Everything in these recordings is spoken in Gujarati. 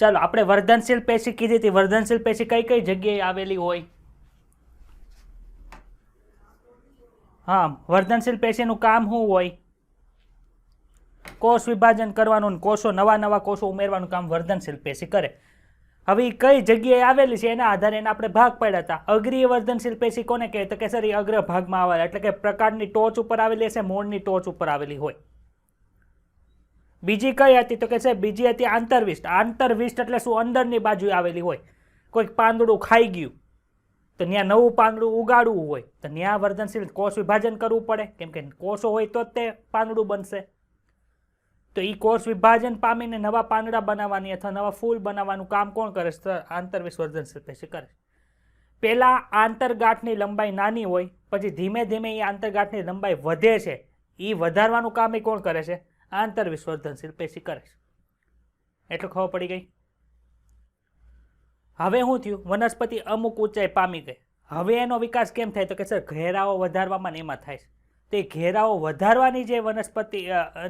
ચાલો આપણે વર્ધનશીલ પેશી કીધી હતી, વર્ધનશીલ પેશી કઈ કઈ જગ્યાએ આવેલી હોય? હા, વર્ધનશીલ પેશીનું કામ શું હોય? કોષ વિભાજન કરવાનું, કોષો નવા કોષો ઉમેરવાનું કામ વર્ધનશીલ પેશી કરે. હવે એ કઈ જગ્યાએ આવેલી છે એના આધારે એને આપણે ભાગ પાડ્યા હતા. અગ્રીય વર્ધનશીલ પેશી કોને કહે? તો કે સર એ અગ્ર ભાગમાં આવેલા, એટલે કે પ્રકાંડની ટોચ ઉપર આવેલી હશે, મૂળની ટોચ ઉપર આવેલી હોય. બીજી કઈ હતી? તો કે સર બીજી હતી આંતરવિષ્ટ. આંતરવિષ્ટ એટલે શું? અંદરની બાજુ આવેલી હોય. કોઈક પાંદડું ખાઈ ગયું તો ત્યાં નવું પાંદડું ઉગાડવું હોય તો ત્યાં વર્ધનશીલ કોષ વિભાજન કરવું પડે, કેમ કે કોષો હોય તો જ તે પાંદડું બનશે. તો એ કોષ વિભાજન પામીને નવા પાંદડા બનાવવાની અથવા નવા ફૂલ બનાવવાનું કામ કોણ કરે છે? આંતરવિષ્ટ વર્ધનશીલ પેશી કરે છે. પહેલા આંતરગાંઠની લંબાઈ નાની હોય, પછી ધીમે ધીમે એ આંતરગાંઠની લંબાઈ વધે છે. એ વધારવાનું કામ એ કોણ કરે છે? આંતરવિષ્ટ વર્ધનશીલ પેશી કરે છે. એટલું ખબર પડી ગઈ? હવે શું થયું? વનસ્પતિ અમુક ઊંચાઈ પામી ગઈ. હવે એનો વિકાસ કેમ થાય? તો કે સર ઘેરાઓ વધારવામાં એમાં થાય છે. તો એ ઘેરાઓ વધારવાની જે વનસ્પતિ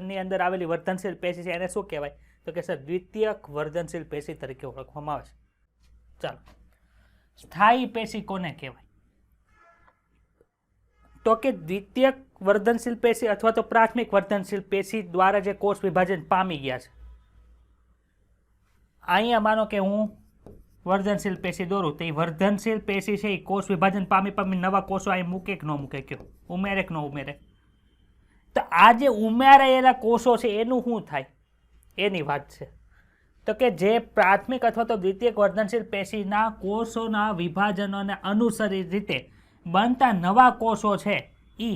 ની અંદર આવેલી વર્ધનશીલ પેશી છે એને શું કહેવાય? તો કે સર દ્વિતીયક વર્ધનશીલ પેશી તરીકે ઓળખવામાં આવે છે. ચાલો, સ્થાયી પેશી કોને કહેવાય? તો કે દ્વિતીયક વર્ધનશીલ પેશી અથવા તો પ્રાથમિક વર્ધનશીલ પેશી દ્વારા જે કોષ વિભાજન પામી ગયા છે. અહીંયા માનો કે હું વર્ધનશીલ પેશી દોરું તો એ વર્ધનશીલ પેશી છે એ કોષ વિભાજન પામી નવા કોષો અહીં મૂકે કે ન મૂકે? કયો ઉમેરે કે ન ઉમેરે? તો આ જે ઉમેરાયેલા કોષો છે એનું શું થાય એની વાત છે. તો કે જે પ્રાથમિક અથવા તો દ્વિતીયક વર્ધનશીલ પેશીના કોષોના વિભાજનોને અનુસરી રીતે બનતા નવા કોષો છે એ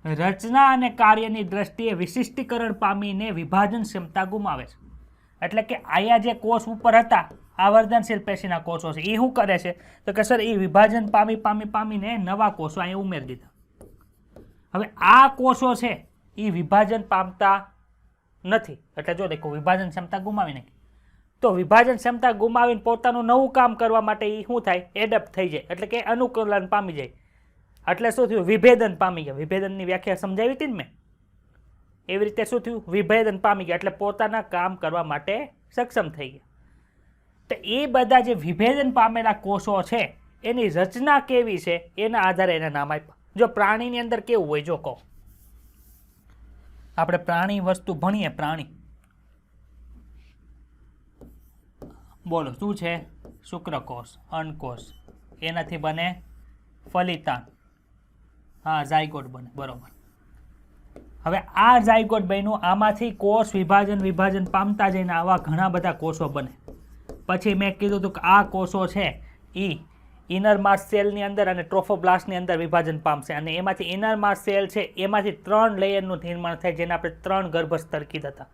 રચના અને કાર્યની દ્રષ્ટિએ વિશિષ્ટીકરણ પામીને વિભાજન ક્ષમતા ગુમાવે છે. એટલે કે આયા જે કોષ ઉપર હતા આ વર્ધનશીલ પેશીના કોષો છે એ શું કરે છે? તો કે સર એ વિભાજન પામીને નવા કોષો અહીંયા ઉમેરી દીધા. હવે આ કોષો છે એ વિભાજન પામતા નથી, એટલે જો દેખો વિભાજન ક્ષમતા ગુમાવી નાખી. તો વિભાજન ક્ષમતા ગુમાવીને પોતાનું નવું કામ કરવા માટે એ શું થાય? એડપ્ટ થઈ જાય, એટલે કે અનુકૂલન પામી જાય. એટલે શું થયું? વિભેદન પામી ગયા. વિભેદનની વ્યાખ્યા સમજાવી હતી ને મેં? એવી રીતે શું થયું? વિભેદન પામી ગયા, એટલે પોતાના કામ કરવા માટે સક્ષમ થઈ ગયા. તો એ બધા જે વિભેદન પામેલા કોષો છે એની રચના કેવી છે એના આધારે એના નામ આપ્યા. જો પ્રાણીની અંદર કેવું હોય જો કહો, આપણે પ્રાણી વસ્તુ ભણીએ, પ્રાણી બોલો શું છે? શુક્રકોષ, અંડકોષ, એનાથી બને ફલિતાંડ, હા ઝાયગોટ બને, બરોબર. હવે આ ઝાયગોટ બન્યું, આમાંથી કોષ વિભાજન પામતા જઈને આવા ઘણા બધા કોષો બને. પછી મેં કીધું હતું કે આ કોષો છે એ ઇનર માસ સેલની અંદર અને ટ્રોફોબ્લાસ્ટની અંદર વિભાજન પામશે, અને એમાંથી ઇનર માસ સેલ છે એમાંથી 3 લેયરનું નિર્માણ થાય, જેને આપણે 3 ગર્ભસ્તર કીધા હતા: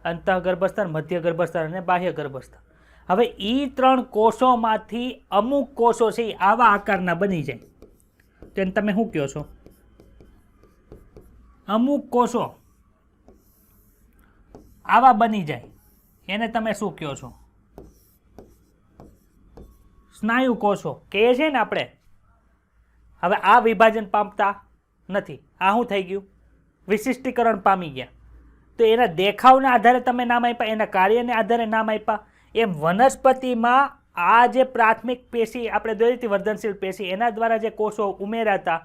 અંતઃ ગર્ભસ્તર, મધ્ય ગર્ભસ્તર અને બાહ્ય ગર્ભસ્તર. હવે એ 3 કોષોમાંથી અમુક કોષો છે આવા આકારના બની જાય, તેને તમે શું કહો છો? અમુક કોષો આવા બની જાય એને તમે શું કહો છો? સ્નાયુ કોષો કહે છે ને આપણે. હવે આ વિભાજન પામતા નથી, આ શું થઈ ગયું? વિશિષ્ટીકરણ પામી ગયા. તો એના દેખાવના આધારે તમે નામ આપ્યા, એના કાર્યને આધારે નામ આપ્યા. એમ વનસ્પતિમાં આ જે પ્રાથમિક પેશી આપણે દોરી હતી વર્ધનશીલ પેશી, એના દ્વારા જે કોષો ઉમેરાતા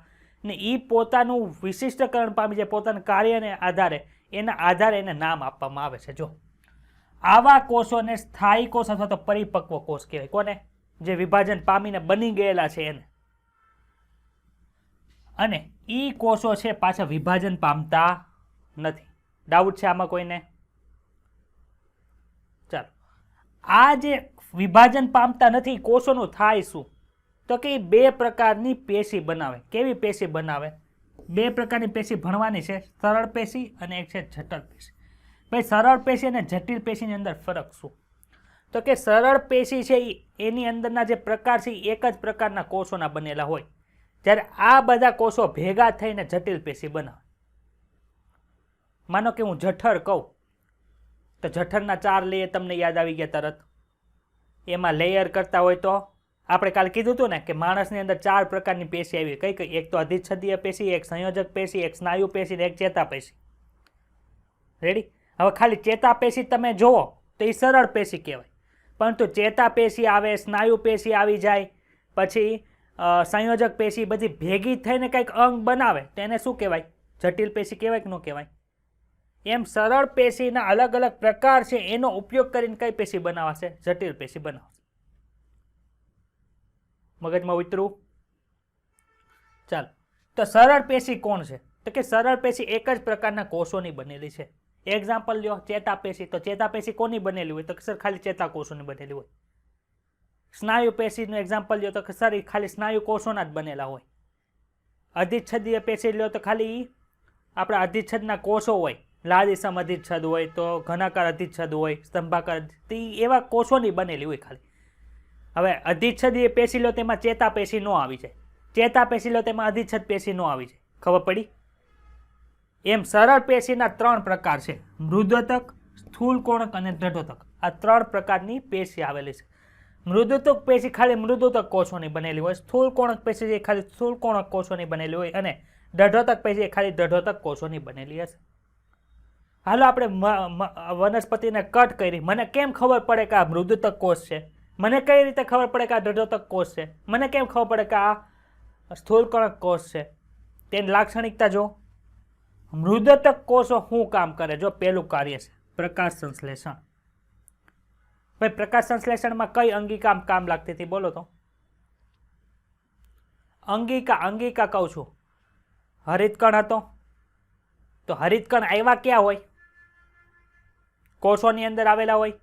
ને એ પોતાનું વિશિષ્ટકરણ પામી જાય પોતાના કાર્યને આધારે, એના આધારે એને નામ આપવામાં આવે છે. જો આવા કોષોને સ્થાયી કોષ અથવા તો પરિપક્વ કોષ કહેવાય. કોને? જે વિભાજન પામીને બની ગયેલા છે એને. અને એ કોષો છે પાછા વિભાજન પામતા નથી. ડાઉટ છે આમાં કોઈને? ચાલો, આ જે વિભાજન પામતા નથી કોષોનું થાય શું? તો કે 2 પ્રકારની પેશી બનાવે. કેવી પેશી બનાવે? 2 પ્રકારની પેશી ભણવાની છે, સરળ પેશી અને એક છે જટિલ પેશી. ભાઈ સરળ પેશી અને જટિલ પેશીની અંદર ફરક શું? તો કે સરળ પેશી છે એની અંદરના જે પ્રકાર છે એક જ પ્રકારના કોષોના બનેલા હોય, જ્યારે આ બધા કોષો ભેગા થઈને જટિલ પેશી બનાવે. માનો કે હું જઠર કહું તો જઠરના 4 લેયર તમને યાદ આવી ગયા તરત. એમાં લેયર કરતા હોય તો આપણે કાલે કીધું હતું ને કે માણસની અંદર 4 પ્રકારની પેશી આવી. કઈ કઈ? એક તો અધિચ્છદીય પેશી, એક સંયોજક પેશી, એક સ્નાયુ પેશી અને એક ચેતાપેશી. રેડી? હવે ખાલી ચેતાપેશી તમે જુઓ તો એ સરળ પેશી કહેવાય, પરંતુ ચેતાપેશી આવે, સ્નાયુ પેશી આવી જાય, પછી સંયોજક પેશી બધી ભેગી થઈને કંઈક અંગ બનાવે તેને શું કહેવાય? જટિલ પેશી કહેવાય કે ન કહેવાય? એમ સરળ પેશીના અલગ અલગ પ્રકાર છે, એનો ઉપયોગ કરીને કઈ પેશી બનાવાશે? જટિલ પેશી બનાવશે. મગજમાં ઉતરું? ચાલો, તો સરળ પેશી કોણ છે? તો કે સરળ પેશી એક જ પ્રકારના કોષોની બનેલી છે. એક્ઝામ્પલ લ્યો, ચેતાપેશી. તો ચેતાપેશી કોની બનેલી હોય? તો કે સર ખાલી ચેતાકોષોની બનેલી હોય. સ્નાયુ પેશીનું એક્ઝામ્પલ લ્યો તો કે સર એ ખાલી સ્નાયુ કોષોના જ બનેલા હોય. અધિચ્છદીય પેશી લ્યો તો ખાલી આપણા અધિચ્છદના કોષો હોય, લાદીસમ અધિચ્છદ હોય, તો ઘનાકાર અધિચ્છદ હોય, સ્તંભાકાર, એવા કોષોની બનેલી હોય ખાલી. હવે અધિચ્છદીય પેશી લો તેમાં ચેતાપેશી ન આવી જાય, ચેતાપેશી લો તેમાં અધિચ્છદ પેશી ન આવી જાય. ખબર પડી? એમ સરળ પેશીના 3 પ્રકાર છે: મૃદોતક, સ્થૂલકોણક અને દ્રઢોતક. આ 3 પ્રકારની પેશી આવેલી છે. મૃદોતક પેશી ખાલી મૃદોતક કોષોની બનેલી હોય, સ્થૂલકોણક પેશી ખાલી સ્થૂલકોણક કોષોની બનેલી હોય, અને દ્રઢોતક પેશી ખાલી દ્રઢોતક કોષોની બનેલી હશે. હાલો આપણે વનસ્પતિને કટ કરી. મને કેમ ખબર પડે કે આ મૃદોતક કોષ છે? મને કઈ રીતે ખબર પડે કે આ દ્રઢોતક કોષ છે? મને કેમ ખબર પડે કે આ સ્થૂલકોણક કોષ છે? તેની લાક્ષણિકતા જો. મૃદોતક કોષો શું કામ કરે? જો પહેલું કાર્ય છે પ્રકાશ સંશ્લેષણ. ભાઈ પ્રકાશ સંશ્લેષણમાં કઈ અંગિકા કામ લાગતી હતી? બોલો તો. અંગિકા કહું છું. હરિતકણ હતો. તો હરિતકણ આવ્યા ક્યાં હોય? કોષોની અંદર આવેલા હોય.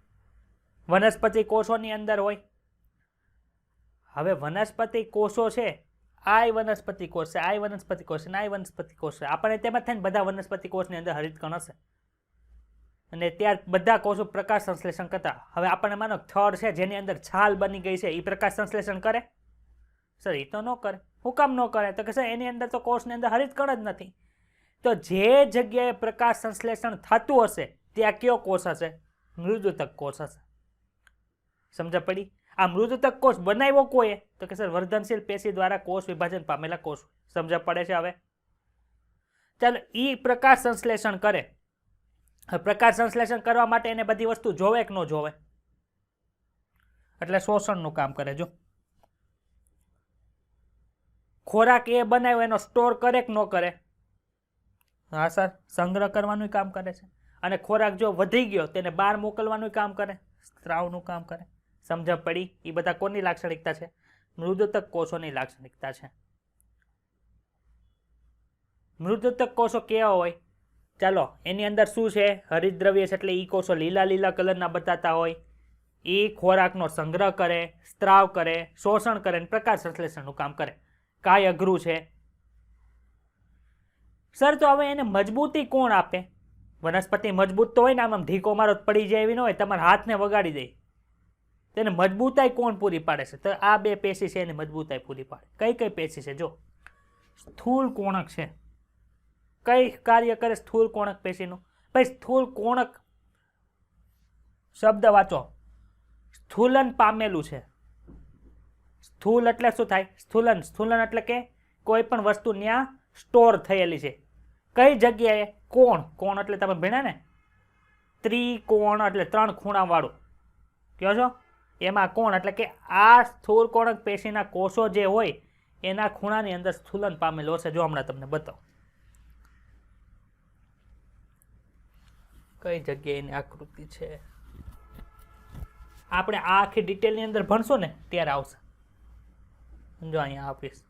વનસ્પતિ કોષોની અંદર હોય. હવે વનસ્પતિ કોષો છે, આ વનસ્પતિ કોષ છે, આ વનસ્પતિ કોષ છે, આ વનસ્પતિ કોષ છે. આપણે તેમાં થઈને બધા વનસ્પતિ કોષની અંદર હરિતકણ હશે, અને ત્યાં બધા કોષો પ્રકાશ સંશ્લેષણ કરતા. હવે આપણને માનો થડ છે જેની અંદર છાલ બની ગઈ છે, એ પ્રકાશ સંશ્લેષણ કરે? સર એ તો ન કરે. શું કામ ન કરે? તો કે સર એની અંદર તો કોષની અંદર હરિતકણ જ નથી. તો જે જગ્યાએ પ્રકાશ સંશ્લેષણ થતું હશે ત્યાં કયો કોષ હશે? મૃદોતક કોષ હશે. સમજ પડી? આ મૃદોતક કોષ બનાવ્યો કોઈએ? તો કે સર વર્ધનશીલ પેશી દ્વારા કોષ વિભાજન પામેલા કોષ. સમજ પડે છે હવે? ચાલો, ઈ પ્રકાશ સંશ્લેષણ કરે. પ્રકાશ સંશ્લેષણ કરવા માટે એને બધી વસ્તુ જોવે કે ન જોવે? એટલે શોષણનું કામ કરે. જો ખોરાક એ બનાવ્યો એનો સ્ટોર કરે કે ન કરે? હા સર, સંગ્રહ કરવાનું કામ કરે છે. અને ખોરાક જો વધી ગયો તેને બહાર મોકલવાનું કામ કરે, સ્ત્રાવનું કામ કરે. સમજ પડી? એ બધા કોની લાક્ષણિકતા છે? મૃદોતક કોષોની લાક્ષણિકતા છે. મૃદોતક કોષો કેવા હોય? ચાલો, એની અંદર શું છે? હરિતદ્રવ્ય છે, એટલે એ કોષો લીલા કલરના બતાતા હોય. એ ખોરાકનો સંગ્રહ કરે, સ્ત્રાવ કરે, શોષણ કરે, પ્રકાશ સંશ્લેષણનું કામ કરે. કાંઈ અઘરું છે? સર તો હવે એને મજબૂતી કોણ આપે? વનસ્પતિ મજબૂત તો હોય ને, આમ ઢીકો મારો પડી જાય એવી ન હોય, તમારા હાથને વગાડી દે. તેને મજબૂતાઈ કોણ પૂરી પાડે છે? તો આ 2 પેશી છે એને મજબૂતાઈ પૂરી પાડે. કઈ કઈ પેશી છે? જો સ્થૂલ કોણક છે. કઈ કાર્ય કરે સ્થૂલ કોણક પેશીનું? ભાઈ સ્થૂલ કોણક શબ્દ વાંચો. સ્થૂલન પામેલું છે. સ્થૂલ એટલે શું થાય? સ્થૂલન એટલે કે કોઈ પણ વસ્તુ ત્યાં સ્ટોર થયેલી છે. કઈ જગ્યાએ? કોણ એટલે તમે ભણ્યા ને, ત્રિકોણ એટલે 3 ખૂણા વાળું. કહો છો? એમાં કોણ એટલે કે આ સ્થૂલ કોણક પેશીના કોષો જે હોય એના ખૂણાની અંદર સ્થૂલન પામેલો હશે. જો હમણાં તમને બતાવો કઈ જગ્યાએ એની આકૃતિ છે. આપણે આ આખી ડિટેલની અંદર ભણશો ને ત્યારે આવશે. જો અહીંયા આપીશ.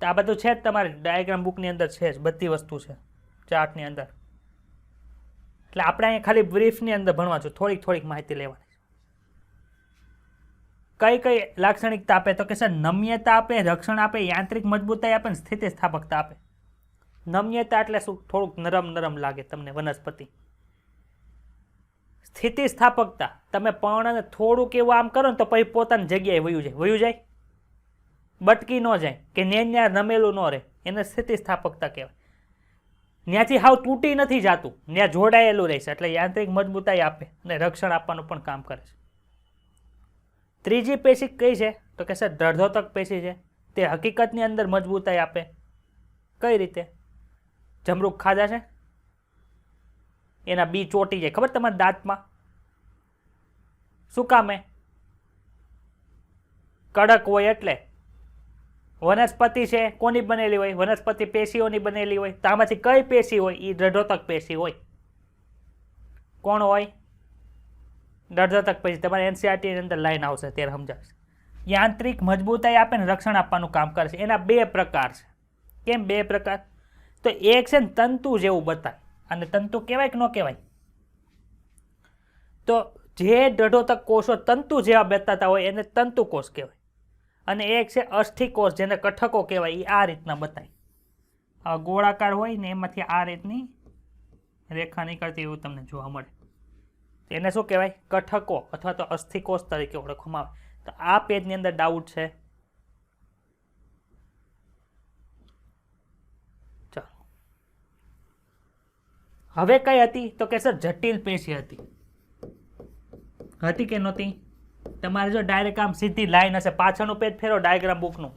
તો આ બધું છે જ તમારે ડાયાગ્રામ બુકની અંદર છે જ, બધી વસ્તુ છે ચાર્ટની અંદર. એટલે આપણે અહીંયા ખાલી બ્રીફની અંદર ભણવા છો, થોડીક માહિતી લેવાની. કઈ લાક્ષણિકતા આપે? તો કે સર નમ્યતા આપે, રક્ષણ આપે, યાંત્રિક મજબૂતાઈ આપે, સ્થિતિસ્થાપકતા આપે. નમ્યતા એટલે શું? થોડુંક નરમ લાગે તમને વનસ્પતિ. સ્થિતિસ્થાપકતા, તમે પર્ણને થોડુંક એવું આમ કરો ને તો પછી પોતાની જગ્યાએ વયું જાય, બટકી ન જાય, કે ન્યા નમેલું ન રહે, એને સ્થિતિસ્થાપકતા કહેવાય. ત્યાંથી હાવ તૂટી નથી જતું, ત્યાં જોડાયેલું રહેશે. એટલે યાંત્રિક મજબૂતાઈ આપે અને રક્ષણ આપવાનું પણ કામ કરે છે. ત્રીજી પેશી કઈ છે? તો કે સર દ્રઢોતક પેશી છે. તે હકીકતની અંદર મજબૂતાઈ આપે. કઈ રીતે? જમરૂખ ખાધા છે, એના બી ચોટી જાય, ખબર તમારા દાંતમાં? શું કામે? કડક હોય એટલે. વનસ્પતિ છે કોની બનેલી હોય? વનસ્પતિ પેશીઓની બનેલી હોય. તો આમાંથી કઈ પેશી હોય? એ દઢોતક પેશી હોય. કોણ હોય? દઢોતક પેશી. તમારે એનસીઆરટી ની અંદર લાઈન આવશે ત્યારે સમજાવશે. યાંત્રિક મજબૂતાઈ આપે ને રક્ષણ આપવાનું કામ કરે છે. એના બે પ્રકાર છે. કેમ બે પ્રકાર? તો એક છે ને તંતુ જેવું બતાય, અને તંતુ કહેવાય કે ન કહેવાય? તો જે દઢોતક કોષો તંતુ જેવા બતાતા હોય એને તંતુ કોષ કહેવાય. અને એક છે અસ્થિકોષ જેને કઠકો કહેવાય. એ આ રીતના બતાય. આ ગોળાકાર હોય ને એમાંથી આ રીતની રેખા નીકળતી એવું તમને જોવા મળે. એને શું કહેવાય? કઠકો અથવા તો અસ્થિકોષ તરીકે ઓળખવામાં આવે. તો આ પેજની અંદર ડાઉટ છે? ચાલો, હવે કઈ હતી? તો કે સર જટિલ પેશી હતી. હતી કે નહોતી? તમારે જો ડાયરેક્ટ આમ સીધી લાઈન હશે, પાછળનું પેજ ફેરો ડાયાગ્રામ બુકનું,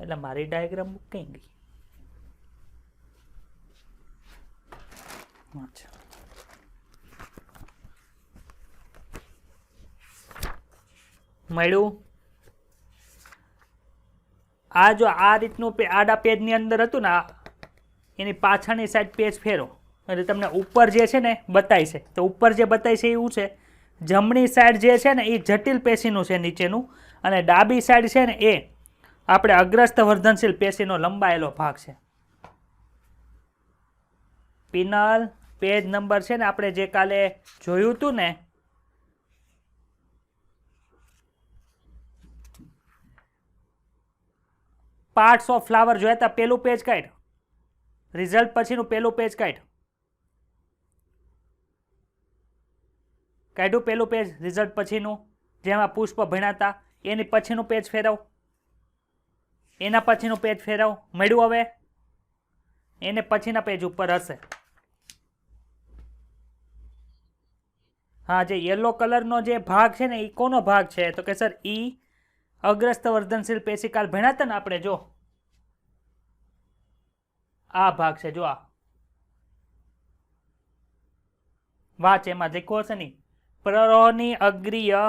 એટલે મારી ડાયાગ્રામ બુક કઈ ગઈ? અચ્છા, મળ્યું? આ જો આ રીતનું આડા પેજની અંદર હતું ને, એની પાછળની સાઈડ પેજ ફેરો એટલે તમને ઉપર જે છે ને બતાય છે. તો ઉપર જે બતાય છે એવું છે, જમણી સાઈડ જે છે ને એ જટિલ પેશીનું છે નીચેનું, અને ડાબી સાઈડ છે ને એ આપણે અગ્રસ્ત વર્ધનશીલ પેશીનો લંબાયેલો ભાગ છે. પિનલ પેજ નંબર છે ને આપણે જે કાલે જોયું હતું ને, પાર્ટ્સ ઓફ ફ્લાવર જોયા હતા, પેલું પેજ કાઢ, રિઝલ્ટ પછીનું પેલું પેજ કાઢ. કાઢ્યું પેલું પેજ રિઝલ્ટ પછીનું, જેમાં પુષ્પ ભણ્યા હતા. એની પછીનું પેજ ફેરવ, એના પછીનું પેજ ફેરવ. મળ્યું? હવે એને પછીના પેજ ઉપર હશે. હા, જે યલો કલરનો જે ભાગ છે ને એ કોનો ભાગ છે? તો કે સર ઈ અગ્રસ્ત વર્ધનશીલ પેશિકાલ ભણ્યા હતા ને આપણે, જો આ ભાગ છે. જો આ વાંચ, એમાં દેખો હશે નહીં, પ્રરોહની અગ્રીય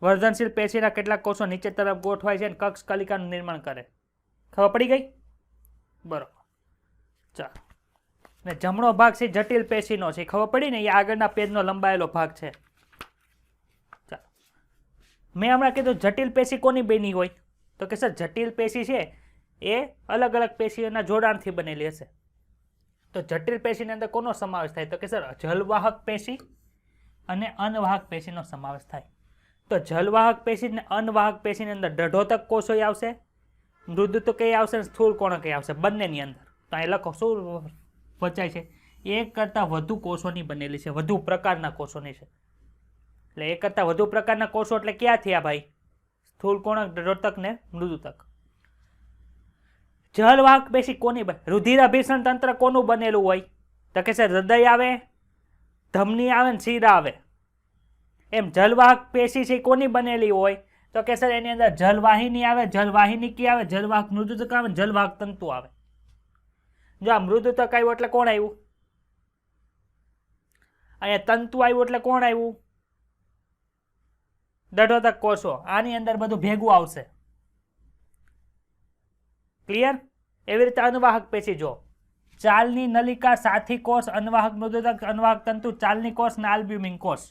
વર્ધનશીલ પેશીના કેટલાક કોષો નીચે તરફ ગોઠવાય છે અને કક્ષ કલિકાનું નિર્માણ કરે. ખબર પડી ગઈ? બરોબર. ચાલો, ને જમણો ભાગ છે જટિલ પેશીનો છે. ખબર પડી ને? એ આગળના પેજનો લંબાયેલો ભાગ છે. ચાલો, મેં હમણાં કીધું જટિલ પેશી કોની બની હોય? તો કે સર જટિલ પેશી છે એ અલગ અલગ પેશીઓના જોડાણથી બનેલી હશે. તો જટિલ પેશીની અંદર કોનો સમાવેશ થાય? તો કે સર જલવાહક પેશી અને અનવાહક પેશીનો સમાવેશ થાય. તો જલવાહક પેશી અને અનવાહક પેશીની અંદર દઢોતક કોષો આવશે, મૃદુતક આવશે, સ્થૂળ કોણક આવશે, બંનેની અંદર. તો અહીં લખો શું વચાય છે? એક કરતાં વધુ કોષોની બનેલી છે, વધુ પ્રકારના કોષોની છે. એટલે એક કરતાં વધુ પ્રકારના કોષો એટલે ક્યાં થયા ભાઈ? સ્થૂળ કોણક, દઢોતક ને મૃદુતક. જલવાહક પેશી કોની બને? રુધિરાભિસરણ તંત્ર કોનું બનેલું હોય? તો કે સર હૃદય આવે, ધમની આવે ને શિરા આવે. એમ જલવાહક પેશી છે કોની બનેલી હોય? તો કે સર એની અંદર જલવાહિની આવે, જલવાહિની આવે, જલવાહક મૃદુતક આવે, જલવાહક તંતુ આવે. જો આ મૃદુતક આવ્યું એટલે કોણ આવ્યું? અહીંયા તંતુ આવ્યું એટલે કોણ આવ્યું? દઢોતક કોષો. આની અંદર બધું ભેગું આવશે. ક્લિયર? એવી રીતે અનવાહક પેશી જો ચાલની નલિકા, સાથી કોષ, અનવાહક મૃદુતક, અનવાહક તંતુ, ચાલની કોષ ને આલ્બ્યુમિન કોષ.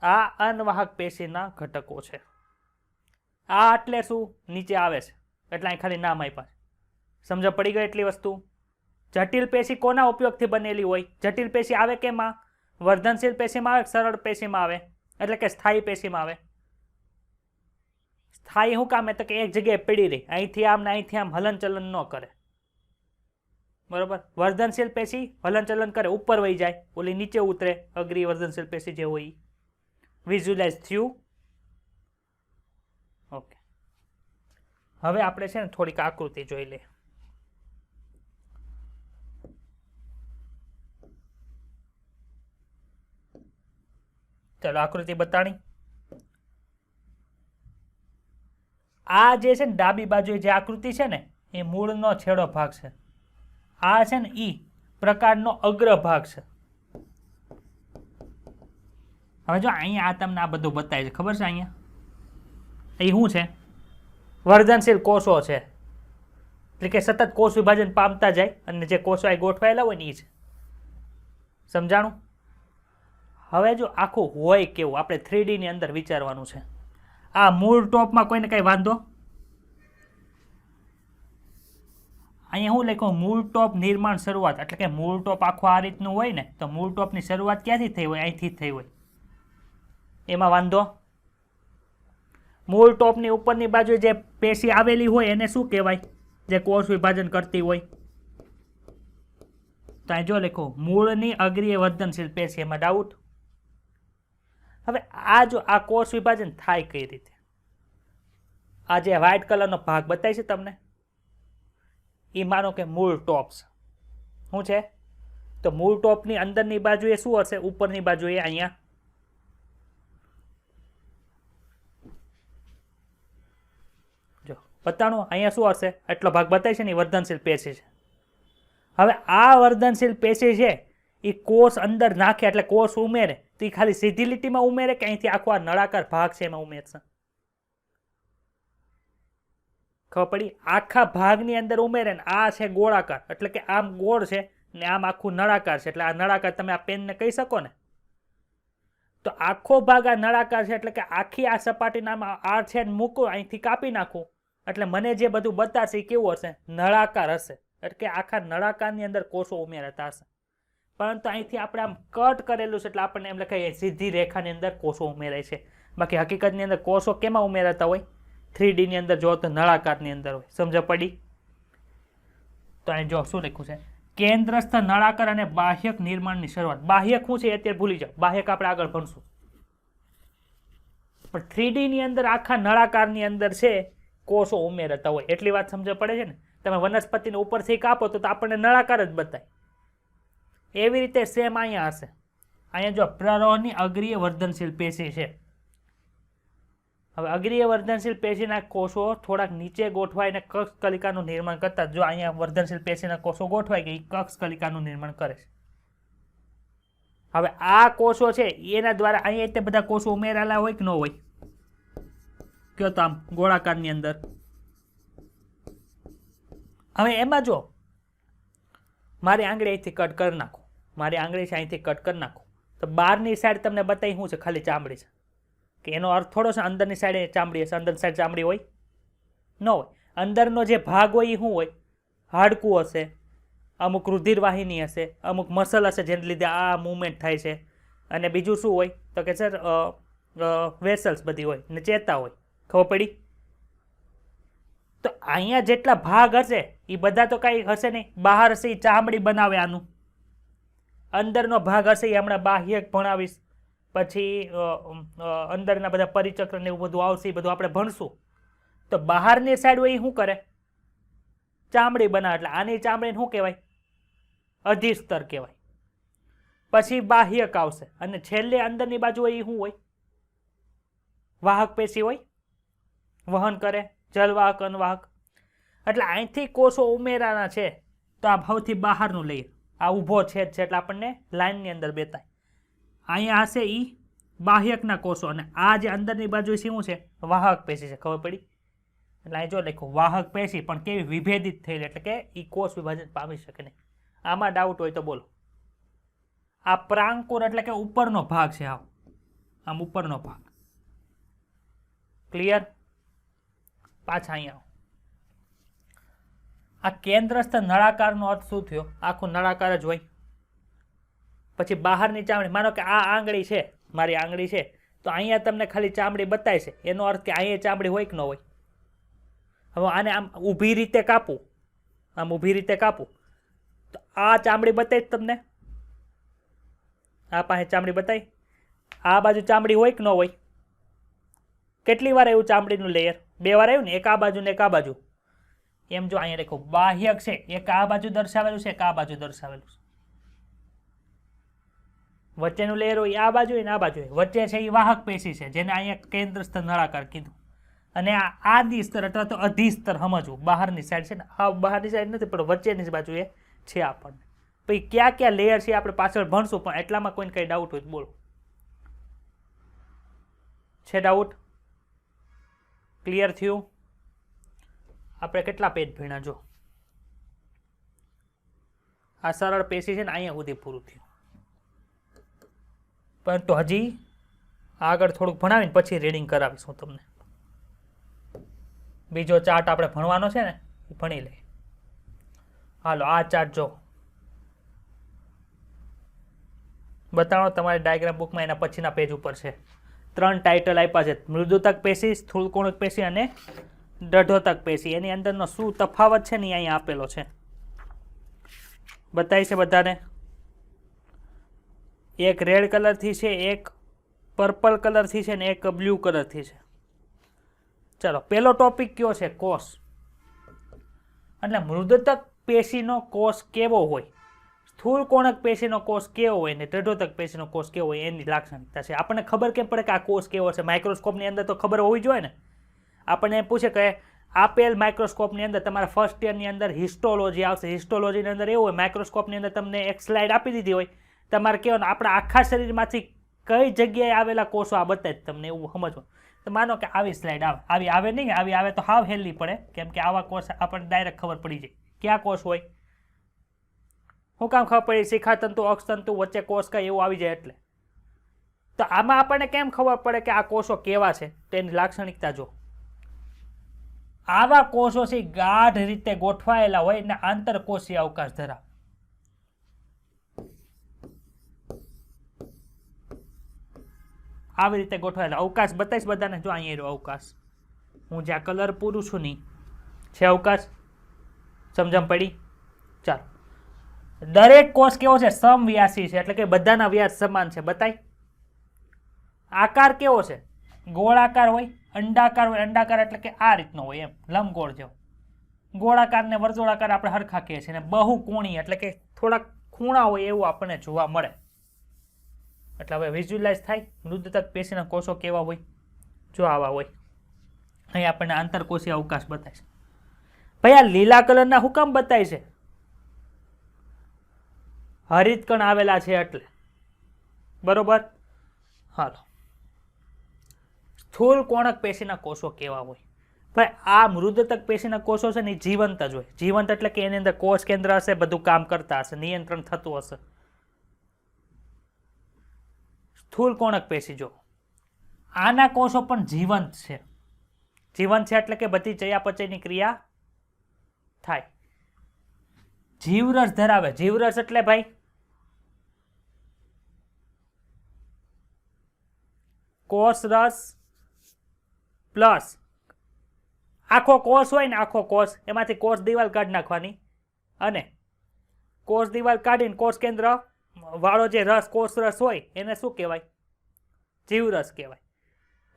આ અનવાહક પેશીના ઘટકો છે. આ એટલે શું? નીચે આવે છે એટલે અહીં ખાલી નામ આપ્યા છે. સમજ પડી ગઈ એટલી વસ્તુ? જટિલ પેશી કોના ઉપયોગથી બનેલી હોય? જટિલ પેશી આવે કેમાં? વર્ધનશીલ પેશીમાં આવે, સરળ પેશીમાં આવે, એટલે કે સ્થાયી પેશીમાં આવે. સ્થાયી શું કામ? તો કે એક જગ્યાએ પડી રહી, અહીંથી આમ ને અહીંથી આમ હલનચલન ન કરે. બરોબર? વર્ધનશીલ પેશી હલનચલન કરે, ઉપર વહી જાય, ઓલી નીચે ઉતરે. અગ્રી વર્ધનશીલ પેશી જે હોય વિઝ્યુલાઇઝ થયું. ઓકે, હવે આપણે છે ને થોડીક આકૃતિ જોઈ લઈએ. ચાલો આકૃતિ બતાણી. આ જે છે ને ડાબી બાજુ જે આકૃતિ છે ને એ મૂળનો છેડો ભાગ છે. આ છે ને ઈ પ્રકારનો અગ્રભાગ છે. હવે જો અહીંયા આ તમને આ બધું બતાવે છે, ખબર છે અહીંયા એ શું છે? વર્ધનશીલ કોષો છે, એટલે કે સતત કોષ વિભાજન પામતા જાય અને જે કોષો અહીં ગોઠવાયેલા હોય ને એ છે. સમજાણું? હવે જો આખું હોય કેવું આપણે 3D ની અંદર વિચારવાનું છે. આ મૂળ ટોપમાં કોઈને કઈ વાંધો? અહીંયા હું લખ્યું મૂળ ટોપ નિર્માણ શરૂઆત, એટલે કે મૂળ ટોપ આખું આ રીતનું હોય ને તો મૂળ ટોપની શરૂઆત ક્યાંથી થઈ હોય? અહીંથી થઈ હોય. એમાં વાંધો? મૂળ ટોપની ઉપરની બાજુ જે પેશી આવેલી હોય એને શું કહેવાય? જે કોષ વિભાજન કરતી હોય. તો અહીં જો લખો મૂળની અગ્રીય વર્ધનશીલ પેશી, એમાં ડાઉટ? હવે આ જો આ કોષ વિભાજન થાય કઈ રીતે? આ જે વ્હાઇટ કલરનો ભાગ બતાય છે તમને, એ માનો કે મૂળ ટોપ છે. શું છે? તો મૂળ ટોપની અંદરની બાજુએ શું હશે? ઉપરની બાજુએ અહીંયા જો બતાણું, અહીંયા શું હશે? એટલો ભાગ બતાય છે ને એ વર્ધનશીલ પેશી છે. હવે આ વર્ધનશીલ પેશી છે એ કોષ અંદર નાખે એટલે કોષ ઉમેરે તો એ ખાલી સીધી લીટીમાં ઉમેરે કે અહીંથી આખો આ નળાકાર ભાગ છે એમાં ઉમેરશે? ખબર પડી? આખા ભાગની અંદર ઉમેરે ને આ છે ગોળાકાર, એટલે કે આમ ગોળ છે ને આમ આખું નળાકાર છે, એટલે આ નળાકાર તમે આ પેનને કહી શકો ને. તો આખો ભાગ આ નળાકાર છે એટલે કે આખી આ સપાટીના આ છે મૂકું, અહીંથી કાપી નાખું એટલે મને જે બધું બતાશે એ કેવું હશે? નળાકાર હશે. એટલે કે આખા નળાકારની અંદર કોષો ઉમેરાતા હશે. પરંતુ અહીંથી આપણે આમ કટ કરેલું છે એટલે આપણને એમ લખાય સીધી રેખાની અંદર કોષો ઉમેરાય છે. બાકી હકીકતની અંદર કોષો કેમાં ઉમેરાતા હોય? 3D ની અંદર જો તો નળાકારની અંદર હોય. સમજ પડી? તો અહીં જો શું લખ્યું છે? કેન્દ્રસ્થ નળાકાર અને બાહ્યક નિર્માણની શરૂઆત. બાહ્યક શું છે અત્યારે ભૂલી જાઓ, બાહ્યક આપણે આગળ ભણશું. પણ 3D ની અંદર આખા નળાકારની અંદર છે કોષો ઉમેરાતા હોય એટલી વાત સમજ પડે છે ને. તમે વનસ્પતિને ઉપરથી કાપો તો આપણને નળાકાર જ બતાય. એવી રીતે સેમ અહીંયા હશે. અહીંયા જો પ્રરોહની અગ્રીય વર્ધનશીલ પેશી છે. હવે અગ્રીય વર્ધનશીલ પેશીના કોષો થોડાક નીચે ગોઠવાઈને કક્ષ કલિકાનું નિર્માણ કરતા. જો અહીંયા વર્ધનશીલ પેશીના કોષો ગોઠવાય કે કક્ષ કલિકાનું નિર્માણ કરે છે. હવે આ કોષો છે એના દ્વારા અહીંયા તે બધા કોષો ઉમેરાયેલા હોય કે ન હોય? કયો તો આમ ગોળાકારની અંદર. હવે એમાં જો મારી આંગળી અહીંથી કટ કરી નાખું, મારી આંગળી છે અહીંથી કટ કરી નાખું તો બહારની સાઈડ તમને બતાવી શું છે? ખાલી ચામડી છે. કે એનો અર્થ થોડો છે અંદરની સાઈડે ચામડી હશે? અંદરની સાઈડ ચામડી હોય ન હોય? અંદરનો જે ભાગ હોય એ શું હોય? હાડકું હશે, અમુક રુધિરવાહિની હશે, અમુક મસલ હશે જેને લીધે આ મૂવમેન્ટ થાય છે. અને બીજું શું હોય? તો કે સર વેસલ્સ બધી હોય ને ચેતા હોય. ખબર પડી? તો અહીંયા જેટલા ભાગ હશે એ બધા તો કાંઈ હશે નહીં, બહાર હશે એ ચામડી બનાવે આનું. અંદરનો ભાગ હશે એ હમણાં બાહ્યક ભણાવીશ, પછી અંદરના બધા પરિચક્ર ને એવું બધું આવશે, એ બધું આપણે ભણશું. તો બહારની સાઈડ હોય એ શું કરે? ચામડી બનાવે. એટલે આની ચામડીને શું કહેવાય? અધિસ્તર કહેવાય. પછી બાહ્યક આવશે અને છેલ્લે અંદરની બાજુ હોય એ શું હોય? વાહક પેશી હોય, વહન કરે, જલવાહક, અનવાહક. એટલે અહીંથી કોષો ઉમેરાના છે તો આ સૌથી બહારનું લઈએ. આ ઊભો છેદ છે એટલે આપણને લાઈનની અંદર બેતાય. અહીંયા હશે એ બાહ્યકના કોષો અને આ જે અંદરની બાજુ શું છે? વાહક પેશી છે. ખબર પડી? એટલે અહીં જો લખો વાહક પેશી પણ કેવી? વિભેદિત થયેલી, એટલે કે એ કોષ વિભાજન પામી શકે નહીં. આમાં ડાઉટ હોય તો બોલો. આ પ્રાંકુર એટલે કે ઉપરનો ભાગ છે. આમ ઉપરનો ભાગ. ક્લિયર? પાછા અહીંયા આ કેન્દ્રસ્થ નળાકારનો અર્થ શું થયો? આખું નળાકાર જ હોય. પછી બહારની ચામડી, માનો કે આ આંગળી છે, મારી આંગળી છે, તો અહીંયા તમને ખાલી ચામડી બતાય છે, એનો અર્થ કે અહીંયા ચામડી હોય કે ન હોય? હવે આને આમ ઊભી રીતે કાપું, આમ ઊભી રીતે કાપું તો આ ચામડી બતાય જ તમને. આ પાસે ચામડી બતાય. આ બાજુ ચામડી હોય કે ન હોય? કેટલી વાર આવ્યું ચામડીનું લેયર? 2 વાર આવ્યું ને, એક આ બાજુ ને એક આ બાજુ. એમ જો અહીંયા દેખો બાહ્યક છે, એક આ બાજુ દર્શાવેલું છે, એક આ બાજુ દર્શાવેલું છે. વચ્ચેનું લેયર હોય આ બાજુ ને આ બાજુ હોય. વચ્ચે છે એ વાહક પેશી છે જેને અહીંયા કેન્દ્રસ્થ નળાકાર કીધું. અને આ આદિ સ્તર અથવા તો અધિસ્તર સમજવું. બહારની સાઈડ છે ને, આ બહારની સાઈડ નથી પણ વચ્ચેની બાજુ એ છે આપણને. પછી ક્યાં ક્યાં લેયર છે આપણે પાછળ ભણશું, પણ એટલામાં કોઈને કંઈ ડાઉટ હોય તો બોલો. છે ડાઉટ? ક્લિયર થયું? આપણે કેટલા પેજ ભણ્યા જો? આ સરળ પેશી છે ને અહીંયા સુધી પૂરું થયું, પરંતુ હજી આગળ થોડુંક ભણાવીને પછી રીડિંગ કરાવીશું તમને. બીજો ચાર્ટ આપણે ભણવાનો છે ને એ ભણી લઈએ. હાલો આ ચાર્ટ જો બતાવો તમારી ડાયાગ્રામ બુકમાં, એના પછીના પેજ ઉપર છે. 3 ટાઇટલ આપ્યા છે, મૃદુતક પેશી, સ્થૂળકોણક પેશી અને દઢોતક પેશી. એની અંદરનો શું તફાવત છે ને અહીંયા આપેલો છે, બતાવી છે બધાને. એક રેડ કલરથી છે, એક પર્પલ કલરથી છે ને એક બ્લુ કલરથી છે. ચલો પેલો ટોપિક કયો છે? કોષ. એટલે મૃદુતક પેશીનો કોષ કેવો હોય, સ્થૂળકોણક પેશીનો કોષ કેવો હોય ને દઢોતક પેશીનો કોષ કેવો હોય એની લાક્ષણિકતા છે. આપણને ખબર કેમ પડે કે આ કોષ કેવો છે? માઇક્રોસ્કોપની અંદર તો ખબર હોવી જોઈએ ને. આપણને પૂછે કે આપેલ માઇક્રોસ્કોપની અંદર તમારા ફર્સ્ટ યરની અંદર હિસ્ટોલોજી આવશે, હિસ્ટોલોજીની અંદર એવું હોય માઇક્રોસ્કોપની અંદર તમને એક સ્લાઇડ આપી દીધી હોય, તમારે કહેવાનું આપણા આખા શરીરમાંથી કઈ જગ્યાએ આવેલા કોષો આ બતાવે તમને એવું સમજવું. તો માનો કે આવી સ્લાઇડ આવે, આવી આવે નહીં, આવી આવે તો હાવ હેલ્દી પડે, કેમ કે આવા કોષ આપણને ડાયરેક્ટ ખબર પડી જાય ક્યાં કોષ હોય. શું કામ ખબર પડી? શિખાતંતુ, અક્ષતંતુ વચ્ચે કોષ કઈ એવું આવી જાય એટલે. તો આમાં આપણને કેમ ખબર પડે કે આ કોષો કેવા છે? તેની લાક્ષણિકતા જો. આવા કોષો છે ગાઢ રીતે ગોઠવાયેલા હોય અને આંતરકોષીય અવકાશ ધરાવે. આવી રીતે ગોઠવાયેલા અવકાશ બતાવીશ બધાને. જો અહીંયા રહ્યો અવકાશ, હું જ્યાં કલર પૂરું છું નહીં છે અવકાશ. સમજણ પડી? ચાલો, દરેક કોષ કેવો છે? સમવ્યાસી છે, એટલે કે બધાના વ્યાસ સમાન છે. બતાય. આકાર કેવો છે? ગોળાકાર હોય, અંડાકાર હોય. અંડાકાર એટલે કે આ રીતનો હોય, એમ લંબગોળ જેવો. ગોળાકાર ને વર્તુળાકાર આપણે હરખા કહીએ છીએ. બહુકોણીય એટલે કે થોડાક ખૂણા હોય એવું આપણને જોવા મળે. એટલે હવે વિઝ્યુઅલાઇઝ થાય મૃદુતક પેશીના કોષો કેવા હોય. જો આવા હોય. અહીં આપણને આંતરકોષીય અવકાશ બતાવે છે. ભાઈ આ લીલા કલરના શું કામ બતાવે છે? હરિત કણ આવેલા છે એટલે. બરોબર. હાલો, સ્થૂળકોણક પેશીના કોષો કેવા હોય? ભાઈ આ મૃદુતક પેશીના કોષો છે ને એ જીવંત જ હોય. જીવંત એટલે કે એની અંદર કોષ કેન્દ્ર હશે, બધું કામ કરતા હશે, નિયંત્રણ થતું હશે. સ્થૂળકોણક પેશી જો આના કોષો પણ જીવંત છે. જીવંત છે એટલે કે બધી ચયાપચયની ક્રિયા થાય. જીવરસ ધરાવે. જીવરસ એટલે ભાઈ કોષ રસ પ્લસ આખો કોષ હોય ને, આખો કોષ, એમાંથી કોષ દિવાલ કાઢી નાખવાની અને કોષ દિવાલ કાઢીને કોષ કેન્દ્ર વાળો જે રસ, કોષ રસ હોય એને શું કહેવાય? જીવરસ કહેવાય.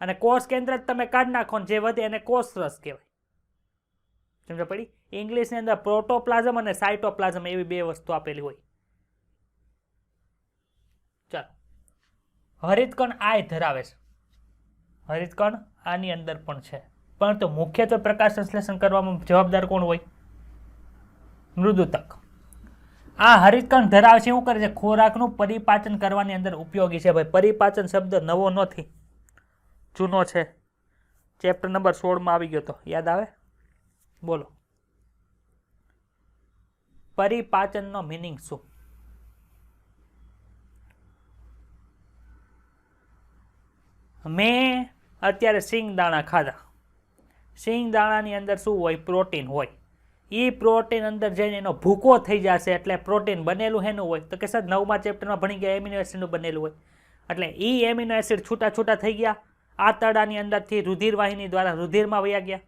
અને કોષ કેન્દ્ર તમે કાઢી નાખો ને જે વધે એને કોષ રસ કહેવાય. સમજ પડી? ઇંગ્લિશની અંદર પ્રોટોપ્લાઝમ અને સાયટોપ્લાઝમ એવી બે વસ્તુ આપેલી હોય. ચાલો, હરિતકણ આ ધરાવે છે. હરિતકણ આની અંદર પણ છે, પરંતુ મુખ્યત્વે પ્રકાશ સંશ્લેષણ કરવામાં જવાબદાર કોણ હોય? મૃદુતક. આ હરિતકણ ધરાવે છે, શું કરે છે? ખોરાકનું પરિપાચન કરવાની અંદર ઉપયોગી છે. ભાઈ પરિપાચન શબ્દ નવો નથી, જૂનો છે. ચેપ્ટર નંબર 16 આવી ગયો તો યાદ આવે? બોલો, પરિપાચનનો મીનિંગ શું? મેં અત્યારે સિંગ દાણા ખાધા. સિંગ દાણાની અંદર શું હોય? પ્રોટીન હોય. એ પ્રોટીન અંદર જઈને એનો ભૂકો થઈ જશે એટલે પ્રોટીન બનેલું એનું હોય. તો કે સર 9મા ચેપ્ટરમાં ભણી ગયા એમિનો એસિડનું બનેલું હોય. એટલે એ એમિનો એસિડ છૂટા છૂટા થઈ ગયા, આંતરડાની અંદરથી રુધિરવાહિની દ્વારા રુધિરમાં વયા ગયા.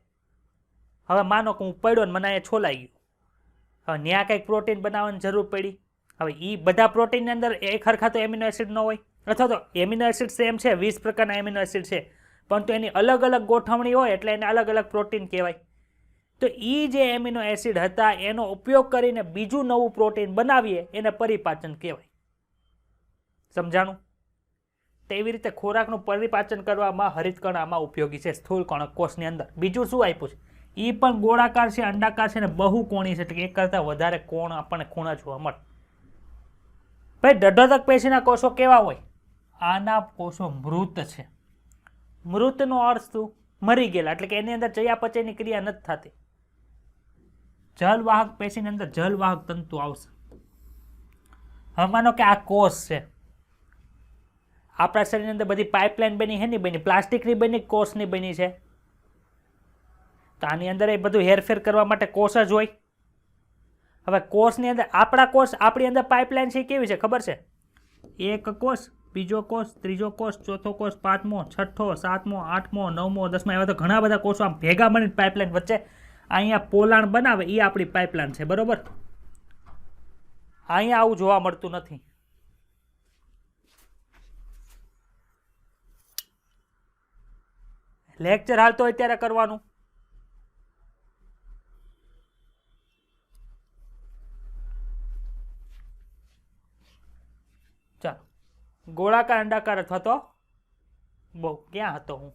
હવે માનો કે હું પડ્યો ને મને અહીંયા છોલાઈ ગયું, હવે ત્યાં કંઈક પ્રોટીન બનાવવાની જરૂર પડી. હવે એ બધા પ્રોટીનની અંદર એક હરખા તો એમિનો એસિડ ન હોય, અથવા તો એમિનો એસિડ સેમ છે, 20 પ્રકારના એમિનો એસિડ છે, પરંતુ એની અલગ અલગ ગોઠવણી હોય એટલે એને અલગ અલગ પ્રોટીન કહેવાય. તો એ જે એમિનો એસિડ હતા એનો ઉપયોગ કરીને બીજું નવું પ્રોટીન બનાવીએ એને પરિપાચન કહેવાય. સમજાણું? તો એવી રીતે ખોરાકનું પરિપાચન કરવામાં હરિતકણ આમાં ઉપયોગી છે સ્થૂળકોણક કોષની અંદર. બીજું શું આપ્યું છે? એ પણ ગોળાકાર છે, અંડાકાર છે અને બહુકોણી છે, એટલે એક કરતાં વધારે કોણ આપણને ખૂણા જોવા મળે. ભાઈ દઢોતક પેશીના કોષો કેવા હોય? આના કોષો મૃત છે. મૃતનો અર્થ શું? મરી ગયેલા, એટલે કે એની અંદર ચયાપચયની ક્રિયા નથી થતી. જલવાહક પેશીની અંદર જલવાહક તંતુ આવશે. હવે માનો કે આ કોષ છે, આપણા શરીરની અંદર બધી પાઇપલાઇન બની છે નહીં બની, પ્લાસ્ટિકની બની, કોષની બની છે. તો આની અંદર એ બધું હેરફેર કરવા માટે કોષ જ હોય. હવે કોષની અંદર આપણા કોષ, આપણી અંદર પાઇપલાઇન છે કેવી છે ખબર છે? એક કોષ, બીજો કોષ, ત્રીજો કોષ, ચોથો કોષ, પાંચમો, છઠ્ઠો, સાતમો, આઠમો, નવમો, દસમો, એવા તો ઘણા બધા કોષો આમ ભેગા મળીને પાઇપલાઇન વચ્ચે અહીંયા પોલાણ બનાવે, એ આપણી પાઇપલાઇન છે, બરોબર? અહીંયા આવું જોવા મળતું નથી. લેક્ચર હાલતો હોય ત્યારે કરવાનું. ચાલો, ગોળાકાર, અંડાકાર અથવા તો બહુ ક્યાં હતો હું?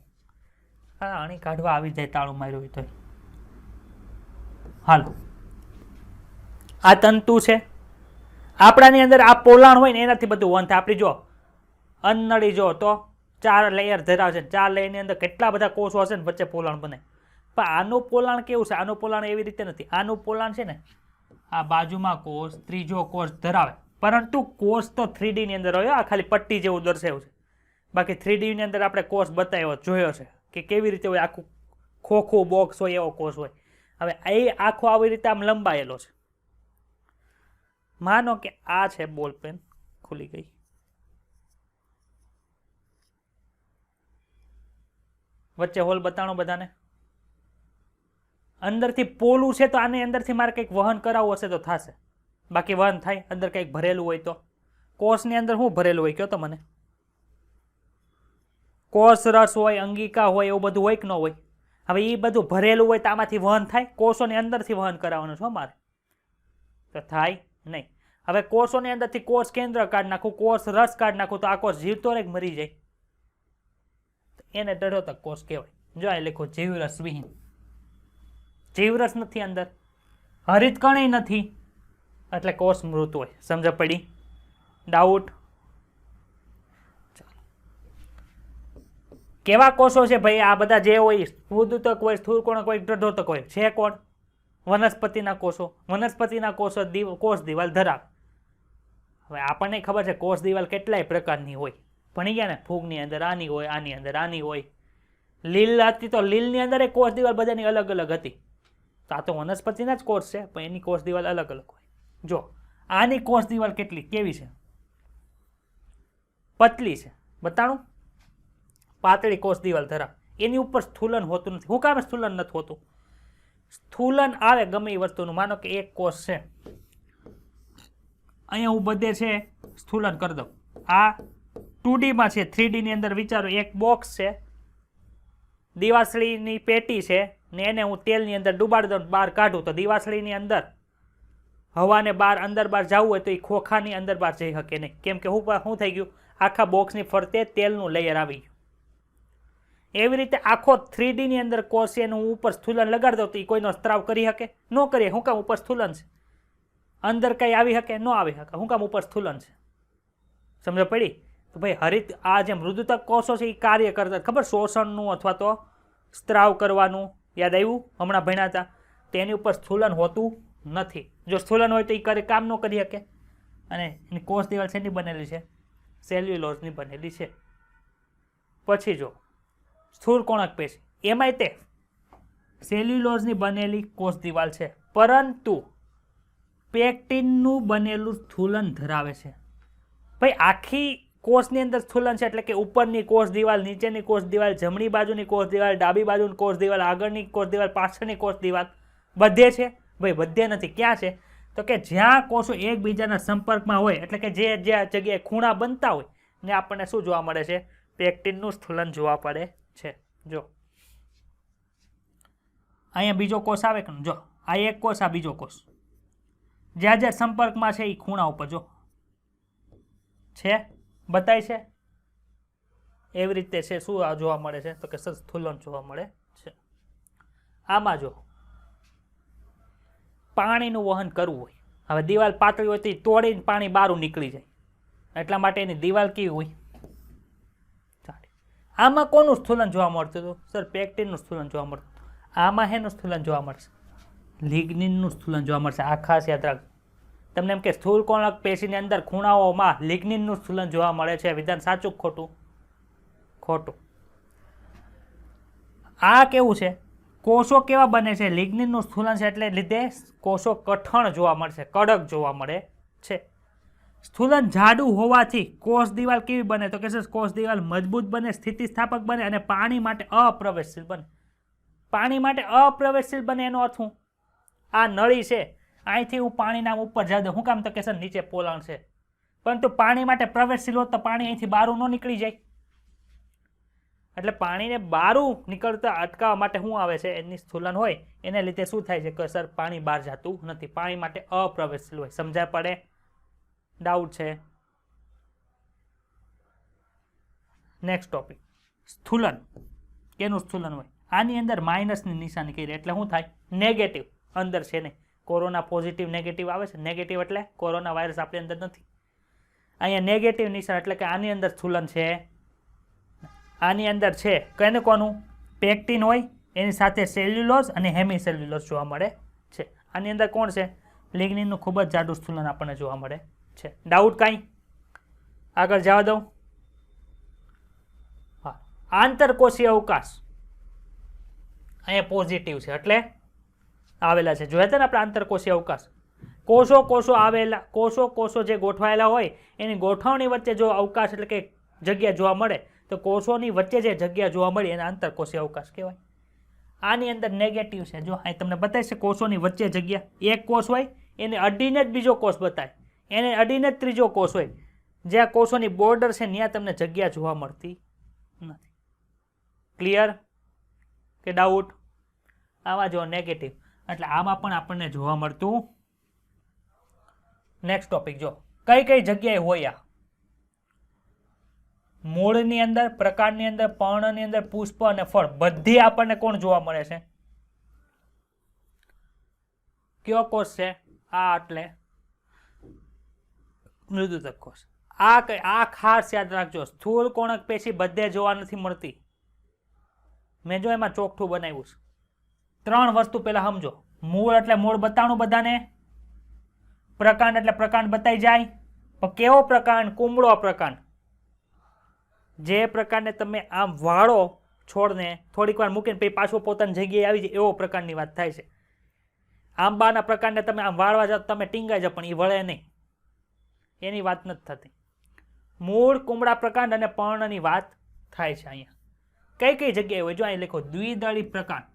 હા, આણી કાઢવા આવી જાય, તાળું માર્યું હોય તો. હાલો, આ તંતુ છે. આપણાની અંદર આ પોલાણ હોય ને એનાથી બધું વહન થાય. આપણી જો અન્નળી જો તો 4 લેયર ધરાવે છે. 4 લેયરની અંદર કેટલા બધા કોષો હશે ને વચ્ચે પોલાણ બને. પણ આનું પોલાણ કેવું છે? આનું પોલાણ એવી રીતે નથી. આનું પોલાણ છે ને, આ બાજુમાં કોષ, ત્રીજો કોષ ધરાવે. પરંતુ કોષ તો 3D ની અંદર હોય, આ ખાલી પટ્ટી જેવું દર્શાવ્યું છે. બાકી 3D ની અંદર આપણે કોષ બતાવ્યો, જોયો છે કે કેવી રીતે હોય. આખું ખોખું બોક્સ હોય એવો કોષ હોય. હવે એ આખો આવી રીતે આમ લંબાયેલો છે. માનો કે આ છે બોલ પેન, ખુલી ગઈ. વચ્ચે હોલ બતાણો બધાને. અંદરથી પોલું છે તો આને અંદરથી મારે કંઈક વહન કરાવવું હશે તો થશે. બાકી વહન થાય અંદર કંઈક ભરેલું હોય તો. કોષની અંદર શું ભરેલું હોય કયો તો મને? કોષ રસ હોય, અંગિકા હોય, એવું બધું હોય કે ન હોય? હવે એ બધું ભરેલું હોય તો આમાંથી વહન થાય? કોષોની અંદરથી વહન કરાવવાનું છે મારે, તો થાય નહીં. હવે કોષોની અંદરથી કોષ કેન્દ્ર કાઢી નાખું, કોષ રસ કાઢી નાખું, તો આ કોષ જીવતો રહે મરી જાય? એને દઢોતક કોષ કહેવાય. જો આ લખો જીવરસ વિહીન. જીવરસ નથી અંદર, હરિત કણય નથી, એટલે કોષ મૃત હોય. સમજ પડી? ડાઉટ? કેવા કોષો છે ભાઈ આ બધા? જે હોય ઉદૂતક હોય, સ્થૂળકોણક હોય, દઢોતક હોય. છે કોણ? વનસ્પતિના કોષો. વનસ્પતિના કોષો કોષ દિવાલ ધરાવે. હવે આપણને ખબર છે કોષ દિવાલ કેટલાય પ્રકારની હોય. ભણી ગયા ને? ફૂગની અંદર આની હોય, આની અંદર આની હોય. લીલ હતી તો લીલની અંદર એ કોષ દિવાલ બધાની અલગ અલગ હતી. તો આ તો વનસ્પતિના જ કોષ છે, પણ એની કોષ દિવાલ અલગ અલગ હોય. જો આની કોષ દિવાલ કેટલી કેવી છે? પતલી છે. બતાણું? પાતળી કોષ દિવાલ ધરાવે. એની ઉપર સ્થૂલન હોતું નથી. શું કામ સ્થૂલન નથી હોતું? સ્થૂલન આવે ગમે એ વસ્તુનું. માનો કે એક કોષ છે, અહીંયા હું બધે છે સ્થૂલન કરી દઉં. આ 2D માં છે, 3D ની અંદર વિચારો એક બોક્સ છે, દિવાસળીની પેટી છે ને એને હું તેલની અંદર ડુબાડી દઉં, બહાર કાઢું તો દિવાસળીની અંદર હવાને બહાર અંદર બહાર જવું હોય તો એ ખોખાની અંદર બહાર જઈ શકે નહીં. કેમ કે શું થઈ ગયું? આખા બોક્સની ફરતે તેલનું લેયર આવી ગયું. એવી રીતે આખો 3D ની અંદર કોષ છે એનું ઉપર સ્થૂલન લગાડી દઉં તો એ કોઈનો સ્ત્રાવ કરી શકે? ન કરીએ. શું કામ? ઉપર સ્થૂલન છે. અંદર કઈ આવી શકે? ન આવી શકે. શું કામ? ઉપર સ્થૂલન છે. સમજ પડી? તો ભાઈ હરિત આ જે મૃદુતક કોષો છે એ કાર્ય કરતા ખબર, શોષણનું અથવા તો સ્ત્રાવ કરવાનું. યાદ આવ્યું? હમણાં ભણ્યા હતા. તેની ઉપર સ્થૂલન હોતું નથી. જો સ્થૂલન હોય તો એ કામ ન કરી શકે. અને એની કોષ દિવાલ શેની બનેલી છે? સેલ્યુલોઝની બનેલી છે. પછી જો સ્થૂળકોણક પેશી, એમાંય તે સેલ્યુલોઝની બનેલી કોષ દિવાલ છે, પરંતુ પેક્ટિનનું બનેલું સ્થૂલન ધરાવે છે. ભાઈ આખી કોષની અંદર સ્થૂલન છે એટલે કે ઉપરની કોષ દિવાલ, નીચેની કોષ દિવાલ, જમણી બાજુની કોષ દિવાલ, ડાબી બાજુની કોષ દિવાલ, આગળની કોષ દિવાલ, પાછળની કોષ દિવાલ, બધે છે. ભાઈ બધે નથી. ક્યાં છે? તો કે જ્યાં કોષો એકબીજાના સંપર્કમાં હોય, એટલે કે જે જગ્યાએ ખૂણા બનતા હોય ને આપણને શું જોવા મળે છે? પેક્ટિનનું સ્થૂલન જોવા પડે છે. જો અહીંયા બીજો કોષ આવે કે જો આ એક કોષ, આ બીજો કોષ, જ્યાં જ્યાં સંપર્કમાં છે એ ખૂણા ઉપર જો છે, બતાય છે. એવી રીતે છે. શું જોવા મળે છે? તો કે સ્થૂલન જોવા મળે છે. આમાં જો પાણીનું વહન કરવું હોય, હવે દિવાલ પાતળી હોય તો તોડીને પાણી બહાર નીકળી જાય. એટલા માટે એની દિવાલ કેવી હોય, જાડી. આમાં કોનું સ્થૂલન જોવા મળતું હતું? સર પેક્ટિનનું સ્થૂલન જોવા મળતું હતું. આમાં હેનું સ્થૂલન જોવા મળશે? લિગ્નિનનું સ્થૂલન જોવા મળશે. આ ખાસ યાદ રાખજો. તમને એમ કે સ્થૂળકોણક પેશીની અંદર ખૂણાઓમાં લિગ્નિનનું સ્થૂલન જોવા મળે છે. વિધાન સાચું કે ખોટું? ખોટું. આ કેવું છે? કોષો કેવા બને છે? લિગ્નિનનું સ્થૂલન છે એટલે લીધે કોષો કઠણ જોવા મળશે, કડક જોવા મળે છે. સ્થૂલન જાડું હોવાથી કોષ દિવાલ કેવી બને? તો કે છે કોષ દિવાલ મજબૂત બને, સ્થિતિસ્થાપક બને અને પાણી માટે અપ્રવેશશીલ બને. પાણી માટે અપ્રવેશશીલ બને એનો અર્થ શું? આ નળી છે, અહીંથી હું પાણીના ઉપર જવા દઉં, શું કામ? તો કે સર નીચે પોલાણ છે, પરંતુ પાણી માટે પ્રવેશશીલ હોત તો પાણી અહીંથી બહારું ન નીકળી જાય. એટલે પાણીને બહારું નીકળતા અટકાવવા માટે શું આવે છે? એની સ્થૂલન હોય એને લીધે શું થાય છે કે સર પાણી બહાર જતું નથી, પાણી માટે અપ્રવેશશીલ હોય. સમજાય પડે? ડાઉટ છે? Next topic, સ્થૂલન. કેનું સ્થૂલન હોય? આની અંદર માઇનસની નિશાની કરી એટલે શું થાય? નેગેટિવ અંદર છે નહીં. કોરોના પોઝિટિવ નેગેટિવ આવે છે. નેગેટિવ એટલે કોરોના વાયરસ આપણી અંદર નથી. અહીંયા નેગેટિવ નિશાન એટલે કે આની અંદર સ્થૂલન છે. આની અંદર છે કઈને કોનું? પેક્ટિન હોય, એની સાથે સેલ્યુલોઝ અને હેમી સેલ્યુલોઝ જોવા મળે છે. આની અંદર કોણ છે? લિગ્નિનનું ખૂબ જ જાડું સ્થૂલન આપણને જોવા મળે છે. ડાઉટ કાંઈ? આગળ જવા દઉં. હા, આંતરકોષીય અવકાશ અહીંયા પોઝિટિવ છે એટલે આવેલા છે. જોયા હતા ને આપણે આંતરકોષીય અવકાશ? કોષો જે ગોઠવાયેલા હોય એની ગોઠવણી વચ્ચે જો અવકાશ એટલે કે જગ્યા જોવા મળે તો કોષોની વચ્ચે જે જગ્યા જોવા મળી એને આંતરકોષીય અવકાશ કહેવાય. આની અંદર નેગેટિવ છે. જો અહીં તમને બતાવે છે કોષોની વચ્ચે જગ્યા. એક કોષ હોય એને અડીને જ બીજો કોષ બતાય, એને અડીને જ ત્રીજો કોષ હોય. જ્યાં કોષોની બોર્ડર છે ત્યાં તમને જગ્યા જોવા મળતી નથી. ક્લિયર કે ડાઉટ? આમાં જો નેગેટિવ એટલે આમાં પણ આપણને જોવા મળતું. નેક્સ્ટ ટોપિક જો કઈ કઈ જગ્યાએ હોય? આ મૂળની અંદર, પ્રકાંડની અંદર, પર્ણની અંદર, પુષ્પ અને ફળ બધી આપણને કોણ જોવા મળે છે? કયો કોષ છે? આ એટલે મૃદુતક કોષ. આ ખાસ યાદ રાખજો. સ્થૂળ કોણક પેશી બધે જોવા નથી મળતી. મેં જો એમાં ચોખ્ઠું બનાવ્યું છે. 3 વસ્તુ પહેલા સમજો. મૂળ એટલે મૂળ બતાવવાનું બધાને. પ્રકાંડ એટલે પ્રકાંડ બતાઈ જાય. પણ કેવો પ્રકાંડ? કુમળો પ્રકાંડ. જે પ્રકારને તમે આમ વાળો છોડને થોડીક વાર મૂકીને પછી પાછો પોતાની જગ્યાએ આવી જાય એવો પ્રકારની વાત થાય છે. આંબાના પ્રકારને તમે આમ વાળવા જાઓ તમે ટીંગાઈ જાઓ પણ એ વળે નહીં, એની વાત નથી થતી. મૂળ, કુમળા પ્રકાંડ અને પર્ણની વાત થાય છે. અહીંયા કઈ કઈ જગ્યાએ હોય? જો અહીં લખો દ્વિદળી પ્રકાંડ.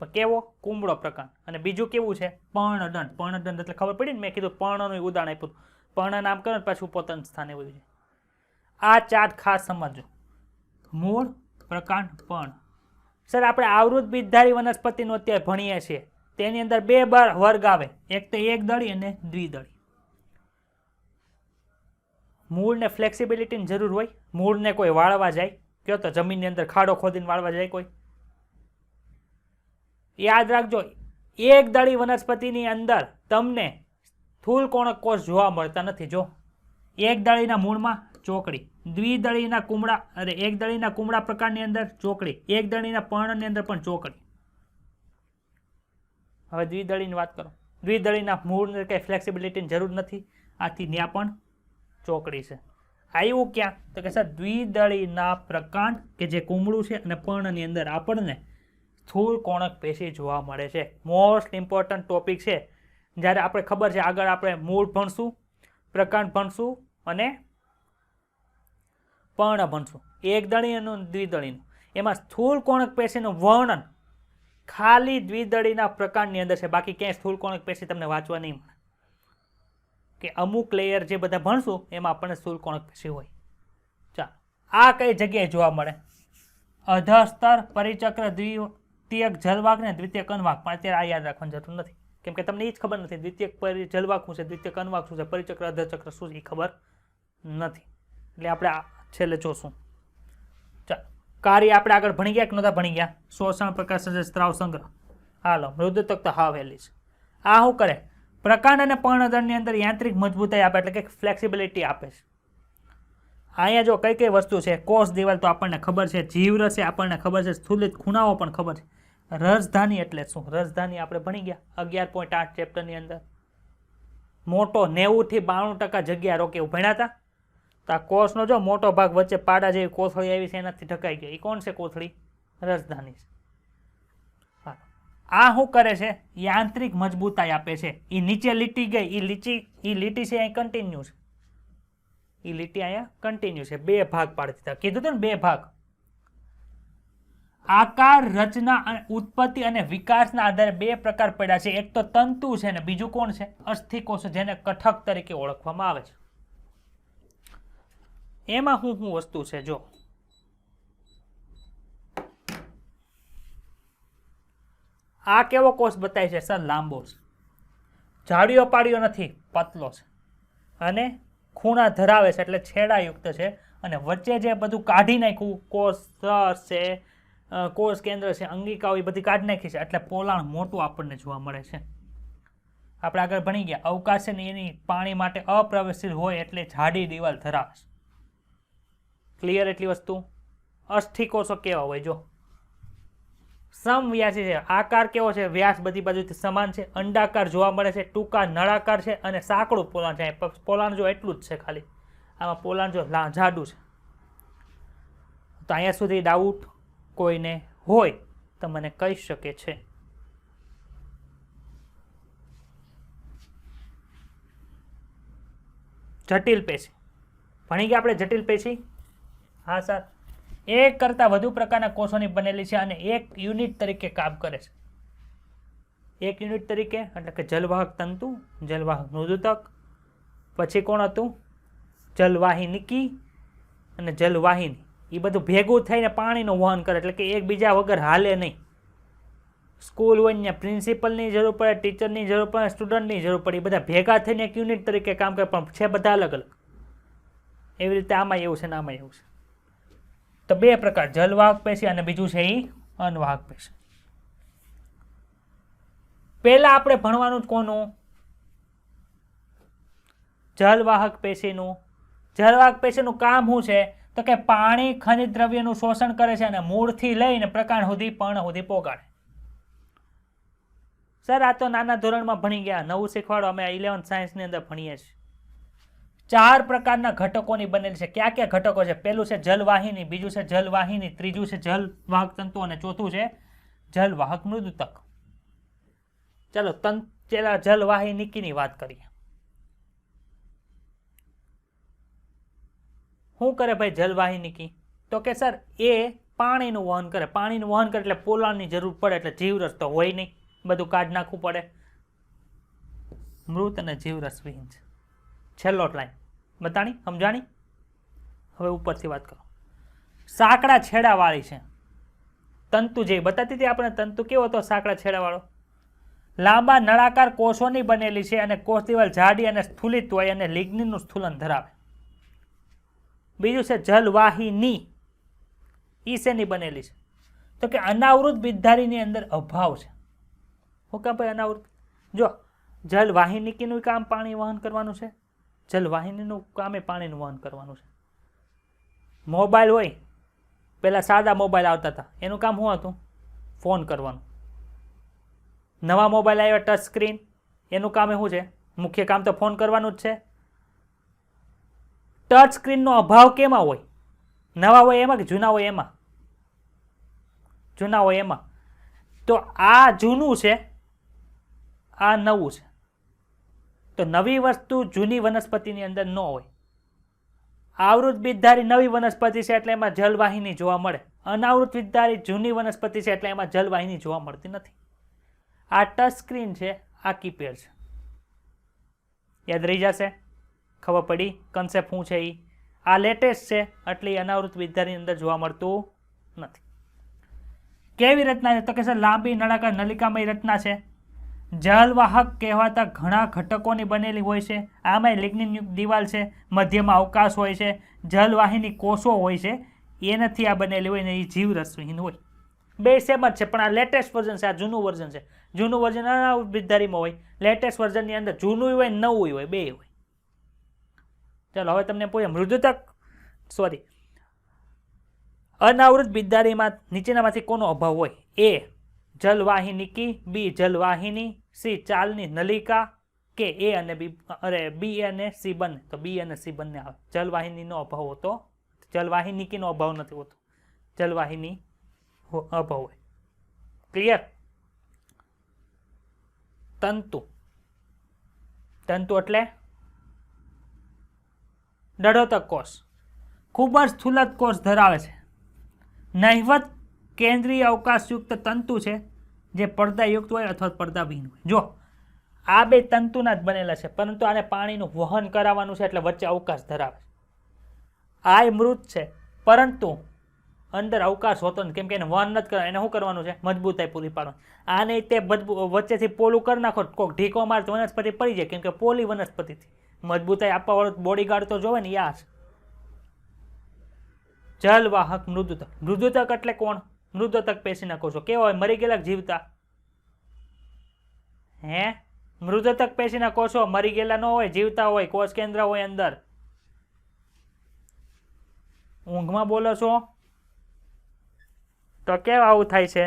પણ કેવો? કુમળો પ્રકાંડ. અને બીજું કેવું છે? પર્ણદંડ. પર્ણદંડ એટલે ખબર પડી ને, મેં કીધું પર્ણનું ઉદાહરણ આપ્યું. પર્ણ નામ કરો ને પાછું પોતાનું સ્થાને હોય છે. આ ચાર્ટ ખાસ સમજો. મૂળ, પ્રકાંડ, પર્ણ. સર આપણે આવૃત બીજધારી વનસ્પતિનું અત્યારે ભણીએ છીએ. તેની અંદર 2 વર્ગ આવે, એક તો એકદળી અને દ્વિદળી. મૂળને ફ્લેક્સિબિલિટીની જરૂર હોય. મૂળને કોઈ વાળવા જાય, કયો તો જમીનની અંદર ખાડો ખોદીને વાળવા જાય કોઈ? યાદ રાખજો, એકદળી વનસ્પતિની અંદર તમને સ્થૂળ કોણક કોષ જોવા મળતા નથી. જો એકદળીના મૂળમાં ચોકડી, દ્વિદળીના કુમળા અરે એકદળીના કુમળા પ્રકારની અંદર ચોકડી, એકદળીના પર્ણની અંદર પણ ચોકડી. હવે દ્વિદળીની વાત કરો. દ્વિદળીના મૂળને કંઈ ફ્લેક્સિબિલિટીની જરૂર નથી, આથી ત્યાં પણ ચોકડી છે. આવ્યું ક્યાં? તો કે સર દ્વિદળીના પ્રકાંડ કે જે કુમળું છે અને પર્ણની અંદર આપણને સ્થૂળ કોણક પેશી જોવા મળે છે. મોસ્ટ ઇમ્પોર્ટન્ટ ટોપિક છે. જ્યારે આપણે ખબર છે આગળ આપણે મૂળ ભણશું, પ્રકાંડ ભણશું અને પર્ણ ભણશું, એકદળી અને દ્વિદળીનું. એમાં સ્થૂળ કોણક પેશીનું વર્ણન ખાલી દ્વિદળીના પ્રકાંડની અંદર છે. બાકી ક્યાંય સ્થૂળ કોણક પેશી તમને વાંચવા નહીં મળે. કે અમુક લેયર જે બધા ભણશું એમાં આપણને સ્થૂળ કોણક પેશી હોય. ચાલો, આ કઈ જગ્યાએ જોવા મળે? અધસ્તર, પરિચક્ર, દ્વિતીયક જલવાક ને દ્વિતીયક અન્વાક. પણ અત્યારે આ યાદ રાખવાની જરૂર નથી, કેમ કે તમને એ જ ખબર નથી દ્વિતીયક જલવાક શું છે, દ્વિતીયક અન્વાક શું છે, પરિચક્ર અધચક્ર શું છે એ ખબર નથી. એટલે આપણે છેલ્લે જોશું. ચાલો, કાર્ય આપણે આગળ ભણી ગયા કે નહોતા ભણી ગયા? શોષણ, પ્રકાશ, સ્ત્રાવ, સંગ્રહ. હાલો, મૃદુતક તો હાવેલી છે. આ શું કરે? પ્રકાંડ અને પર્ણદંડની અંદર યાંત્રિક મજબૂતાઈ આપે, એટલે કે ફ્લેક્સિબિલિટી આપે છે. અહીંયા જો કઈ કઈ વસ્તુ છે, કોષ દિવાલ તો આપણને ખબર છે, જીવરસ છે આપણને ખબર છે, સ્થૂલિત ખૂણાઓ પણ ખબર છે. રસધાની એટલે શું? રસધાની આપણે ભણી ગયા 11.8 ચેપ્ટરની અંદર. મોટો 90 થી 92% જગ્યા રોકે એવું ભણ્યા હતા. તો આ કોષનો જો મોટો ભાગ વચ્ચે પાડા જેવી કોથળી આવી છે એનાથી ઢકાઈ ગઈ. એ કોણ છે કોથળી? રસધાની છે. આ શું કરે છે? યાંત્રિક મજબૂતાઈ આપે છે. એ નીચે લીટી ગઈ, એ લીટી છે અહીં કન્ટિન્યુ છે. એ લીટી અહીંયા કન્ટિન્યુ છે. 2 ભાગ પાડી દીધા. કીધું હતું ને 2 ભાગ. આકાર, રચના અને ઉત્પત્તિ અને વિકાસના આધારે 2 પ્રકાર પડ્યા છે. એક તો તંતુ છે ને બીજું કોણ છે? અસ્થિકોષ, જેને કઠક તરીકે ઓળખવામાં આવે છે. એમાં શું વસ્તુ છે જો. આ કેવો કોષ બતાય છે સર? લાંબો છે, જાડિયો પાડિયો નથી, પતલો છે અને ખૂણા ધરાવે છે એટલે છેડાયુક્ત છે. અને વચ્ચે જે બધું કાઢી નાખ્યું, કોષ છે, કોષ કેન્દ્ર છે, અંગિકાઓ, એ બધી કાઢી નાખી છે એટલે પોલાણ મોટું આપણને જોવા મળે છે. આપણે આગળ ભણી ગયા અવકાશ છે ને એની પાણી માટે અપ્રવેશશીલ હોય એટલે જાડી દિવાલ ધરાવે છે. ક્લિયર એટલી વસ્તુ? અસ્થિકોષો કેવા હોય જો? સમવ્યાસી છે. આકાર કેવો છે? વ્યાસ બધી બાજુથી સમાન છે. અંડાકાર જોવા મળે છે, ટૂંકા નળાકાર છે અને સાંકડું પોલાણ છે. પોલાણ જો એટલું જ છે ખાલી, આમાં પોલાણ જો જાડું છે. તો અહીંયા સુધી ડાઉટ કોઈને હોય તો મને કહી શકે છે. જટિલ પેશી ભણી ગયા આપણે. જટિલ પેશી, હા સર, એક કરતાં વધુ પ્રકારના કોષોની બનેલી છે અને એક યુનિટ તરીકે કામ કરે છે. એક યુનિટ તરીકે એટલે કે જલવાહક તંતુ, જલવાહક મૃદુતક, પછી કોણ હતું? જલવાહિનીકી અને જલવાહિની. એ બધું ભેગું થઈને પાણીનું વહન કરે એટલે કે એકબીજા વગર હાલે નહીં. સ્કૂલ હોય ત્યાં પ્રિન્સિપલની જરૂર પડે, ટીચરની જરૂર પડે, સ્ટુડન્ટની જરૂર પડે. એ બધા ભેગા થઈને એક યુનિટ તરીકે કામ કરે પણ છે બધા અલગ અલગ. એવી રીતે આમાં એવું છે ને આમાં એવું છે. તો 2 પ્રકાર, જલવાહક પેશી અને બીજું છે એ અનવાહક પેશી. પહેલા આપણે ભણવાનું કોનું? જલવાહક પેશીનું. જલવાહક પેશીનું કામ શું છે? તો કે પાણી, ખનિજ દ્રવ્યનું શોષણ કરે છે અને મૂળથી લઈને પ્રકાંડ સુધી, પર્ણ સુધી પહોંચાડે. સર આ તો નાના ધોરણમાં ભણી ગયા, નવું શીખવાડો. અમે 11th સાયન્સની અંદર ભણીએ છીએ. 4 પ્રકારના ઘટકોની બનેલી છે. ક્યાં ક્યાં ઘટકો છે? પહેલું છે જલવાહિની, બીજું છે જલવાહિની, ત્રીજું છે જલવાહક તંતુ અને ચોથું છે જલવાહક મૃદુતક. ચાલો જલવાહિનીની વાત કરીએ. શું કરે ભાઈ જલવાહિની? તો કે સર એ પાણીનું વહન કરે. પાણીનું વહન કરે એટલે પોલાણની જરૂર પડે એટલે જીવરસ તો હોય નહીં, બધું કાઢી નાખવું પડે. મૃત અને જીવરસ વિહીન છે. છેલ્લો લાઈન બતાણી, સમજાણી? હવે ઉપરથી વાત કરો. સાંકડા છેડાવાળી છે. તંતુ જે બતાતી હતી આપણે, તંતુ કેવો હતો? સાંકડા છેડાવાળો. લાંબા નળાકાર કોષોની બનેલી છે અને કોષ દિવાલ જાડી અને સ્થૂલિત હોય અને લિગ્નિનનું સ્થૂલન ધરાવે. બીજું છે જલવાહિની. ઈ શેની બનેલી છે? તો કે અનાવૃત બિદધારીની અંદર અભાવ છે. શું કામ ભાઈ અનાવૃત? જો જલવાહિનીનું કામ પાણી વહન કરવાનું છે, જલવાહિનીનું કામ એ પાણીનું વહન કરવાનું છે. મોબાઈલ હોય, પહેલા સાદા મોબાઈલ આવતા હતા, એનું કામ શું હતું? ફોન કરવાનું. નવા મોબાઈલ આવ્યા ટચ સ્ક્રીન, એનું કામ એ શું છે? મુખ્ય કામ તો ફોન કરવાનું જ છે. ટચ સ્ક્રીનનો અભાવ કેમાં હોય? નવા હોય એમાં કે જૂના હોય એમાં? જૂના હોય એમાં. તો આ જૂનું છે, આ નવું છે. તો નવી વસ્તુ જૂની વનસ્પતિની અંદર ન હોય. આવૃત બીજધારી નવી વનસ્પતિ છે એટલે એમાં જલવાહિની જોવા મળે. અનાવૃત બીજધારી જૂની વનસ્પતિ છે એટલે એમાં જલવાહિની જોવા મળતી નથી. આ ટચ સ્ક્રીન છે, આ કીપેડ છે. યાદ રહી જશે? ખબર પડી કન્સેપ્ટ શું છે? એ આ લેટેસ્ટ છે એટલે અનાવૃત બીજધારીની અંદર જોવા મળતું નથી. કેવી રચના છે? તો કે સર લાંબી નળાકાર નલિકામય રચના છે. જલવાહક કહેવાતા ઘણા ઘટકોની બનેલી હોય છે. આમાં લિગ્નિનયુક્ત દિવાલ છે, મધ્યમાં અવકાશ હોય છે, જલવાહિની કોષો હોય છે. એનાથી આ બનેલી હોય ને એ જીવરસવિહીન હોય. બે સેમ જ છે પણ આ લેટેસ્ટ વર્ઝન છે, આ જૂનું વર્ઝન છે. જૂનું વર્ઝન અનાવૃત બીજધારીમાં હોય, લેટેસ્ટ વર્ઝનની અંદર જૂનું હોય નવું હોય બે હોય. ચાલો હવે તમને પૂછે મૃદુતક સોરી, અનાવૃત બિદારીમાં નીચેનામાંથી કોનો અભાવ હોય? એ જલવાહિનીકી, બી જલવાહિની, સી ચાલની નલિકા, કે એ અને બી, અરે બી અને સી બંને. તો બી અને સી બંને આવે. જલવાહિનીનો અભાવ હોતો, જલવાહિનીકીનો અભાવ નથી હોતો, જલવાહિની અભાવ હોય. ક્લિયર? તંતુ, તંતુ એટલે દઢોતક કોષ, ખૂબ જ સ્થૂલક કોષ ધરાવે છે. નહિવત કેન્દ્રીય અવકાશયુક્ત તંતુ છે જે પડદાયુક્ત હોય અથવા પડદાવિહીન હોય. જો આ બે તંતુના જ બનેલા છે, પરંતુ આને પાણીનું વહન કરાવવાનું છે એટલે વચ્ચે અવકાશ ધરાવે છે. આ મૃત છે, પરંતુ અંદર અવકાશ હોતો નથી, કેમ કે એને વહન નથી કરવા. એને શું કરવાનું છે? મજબૂતાઈ પૂરી પાડવાની. આને તે વચ્ચેથી પોલું કરી નાખો, કોઈક ઢીકો મારે તો વનસ્પતિ પડી જાય, કેમ કે પોલી વનસ્પતિથી મજબૂતાઈ આપવા વાળો બોડીગાર્ડ તો જોવે ને. આ છે જલવાહક મૃદુતક. મૃદુતક એટલે કોણ? મૃદુતક પેશીના કોષો. કેવા હોય? મરી ગયેલા જીવતા? હે? મૃદુતક પેશીના કોષો મરી ગયેલા ન હોય, જીવતા હોય, કોષ કેન્દ્ર હોય અંદર. ઊંઘમાં બોલો છો તો કેમ આવું થાય છે?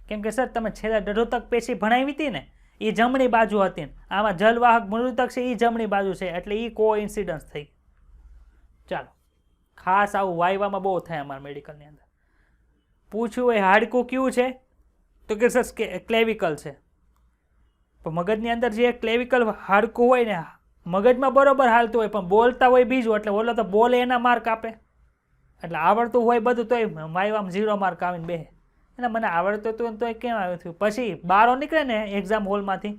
કેમ કે સર તમે છેલ્લા દઢોતક પેશી ભણાવી હતી ને, એ જમણી બાજુ હતી. આમાં જલવાહક મૃદુતક છે, એ જમણી બાજુ છે, એટલે એ કોઇન્સિડન્સ થઈ. ચાલો, ખાસ આવું વાયવામાં બહુ થાય અમારા મેડિકલની અંદર. પૂછ્યું હોય હાડકું કયું છે, તો કે સર ક્લેવિકલ છે. પણ મગજની અંદર જે ક્લેવિકલ હાડકું હોય ને, મગજમાં બરોબર હાલતું હોય, પણ બોલતા હોય બીજું, એટલે ઓલો તો બોલે એના માર્ક આપે. એટલે આવડતું હોય બધું તોય વાયવામાં 0 માર્ક આવીને બેહે. એટલે મને આવડતું હતું તો કેમ આવ્યું થયું? પછી બહાર નીકળે ને એક્ઝામ હોલમાંથી,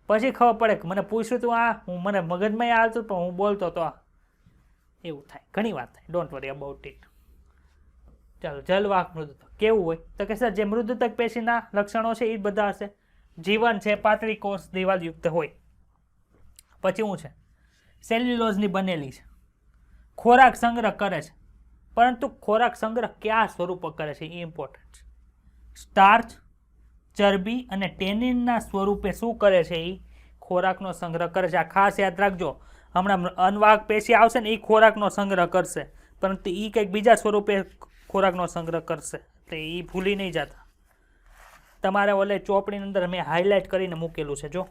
પછી ખબર પડે કે મને પૂછ્યું તું આ, હું મને મગજમાં આવતું પણ હું બોલતો તો આ. એવું થાય, ઘણી વાર થાય. Don't worry about it. ચાલો, જલવાહક મૃદુતક કેવું હોય? તો કે સર જે મૃદુતક પેશીના લક્ષણો છે એ બધા હશે. જીવન છે, પાતળી કોષ દિવાલયુક્ત હોય. પછી શું છે? સેલ્યુલોઝની બનેલી છે. ખોરાક સંગ્રહ કરે છે, પરંતુ ખોરાક સંગ્રહ કયા સ્વરૂપે કરે છે એ ઇમ્પોર્ટન્ટ છે. સ્ટાર્ચ, ચરબી અને ટેનિનના સ્વરૂપે શું કરે છે? એ ખોરાકનો સંગ્રહ કરે છે. આ ખાસ યાદ રાખજો. હમણાં અનવાહક પેશી આવશે ને, એ ખોરાકનો સંગ્રહ કરશે, પરંતુ એ કંઈક બીજા સ્વરૂપે ખોરાકનો સંગ્રહ કરશે, એટલે એ ભૂલી નહીં જતા. તમારે ઓલે ચોપડીની અંદર મેં હાઇલાઇટ કરીને મૂકેલું છે. જો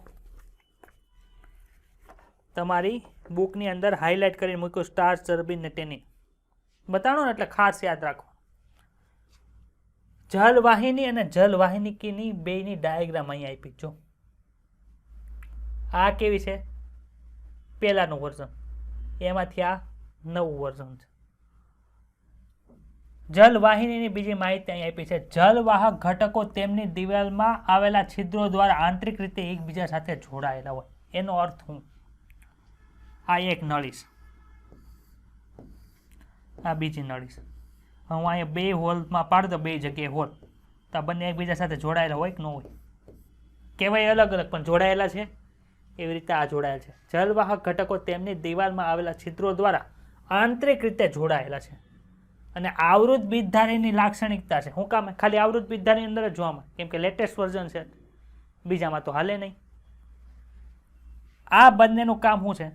તમારી બુકની અંદર હાઇલાઇટ કરીને મૂક્યું, સ્ટાર્ચ, ચરબી ને ટેનિન બતાડો ને, એટલે ખાસ યાદ રાખો. જલવાહિની અને જલવાહિનીની બેની ડાયાગ્રામ અહીંયા આપી. જો આ કેવી છે? પહેલાનું વર્ઝન, એમાંથી આ નવું વર્ઝન છે. જલવાહિનીની બીજી માહિતી અહીં આપી છે. જલવાહક ઘટકો તેમની દિવાલમાં આવેલા છિદ્રો દ્વારા આંતરિક રીતે એકબીજા સાથે જોડાયેલા હોય. એનો અર્થ શું? આ એક નળી છે, આ બીજી નળી છે. હું અહીંયા બે હોલમાં પાડી દઉં, બે જગ્યાએ હોલ, તો આ બંને એકબીજા સાથે જોડાયેલા હોય કે ન હોય? કહેવાય અલગ અલગ, પણ જોડાયેલા છે. એવી રીતે આ જોડાયેલ છે. જલવાહક ઘટકો તેમની દિવાલમાં આવેલા છિદ્રો દ્વારા આંતરિક રીતે જોડાયેલા છે. અને આવૃત બીજધારીની લાક્ષણિકતા છે. શું કામ? ખાલી આવૃત બીજધારી અંદર જ જોવા મળે, કેમ કે લેટેસ્ટ વર્ઝન છે, બીજામાં તો હાલે નહીં. આ બંનેનું કામ શું છે?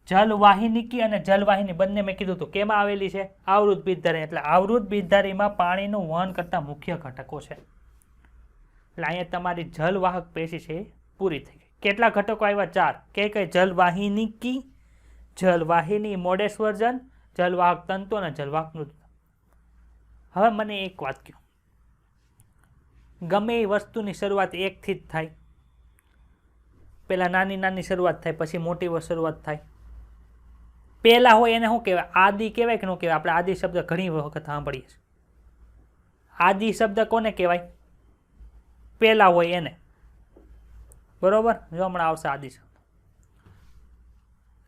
જલવાહિનીકી અને જલવાહિની બંને મેં કીધું હતું કેમાં આવેલી છે? આવૃત બીજધારી. એટલે આવૃત બીજધારીમાં પાણીનું વહન કરતા મુખ્ય ઘટકો છે. એટલે અહીંયા તમારી જલવાહક પેશી છે પૂરી થઈ ગઈ. કેટલા ઘટકો આવ્યા? 4. કઈ? જલવાહિનીકી, જલવાહિની મોડેસ વર્ઝન, જલવાહક તંતુ અને જલવાહક મૃદુતક. હવે મને એક વાત કહો, ગમે એ વસ્તુની શરૂઆત એકથી જ થાય. પેલા નાની નાની શરૂઆત થાય, પછી મોટી શરૂઆત થાય. પહેલા હોય એને શું કહેવાય? આદિ કહેવાય કે ન કહેવાય? આપણે આદિ શબ્દ ઘણી વખત સાંભળીએ છીએ. આદિ શબ્દ કોને કહેવાય? પહેલા હોય એને. બરોબર? જો હમણાં આવશે આદિ શબ્દ.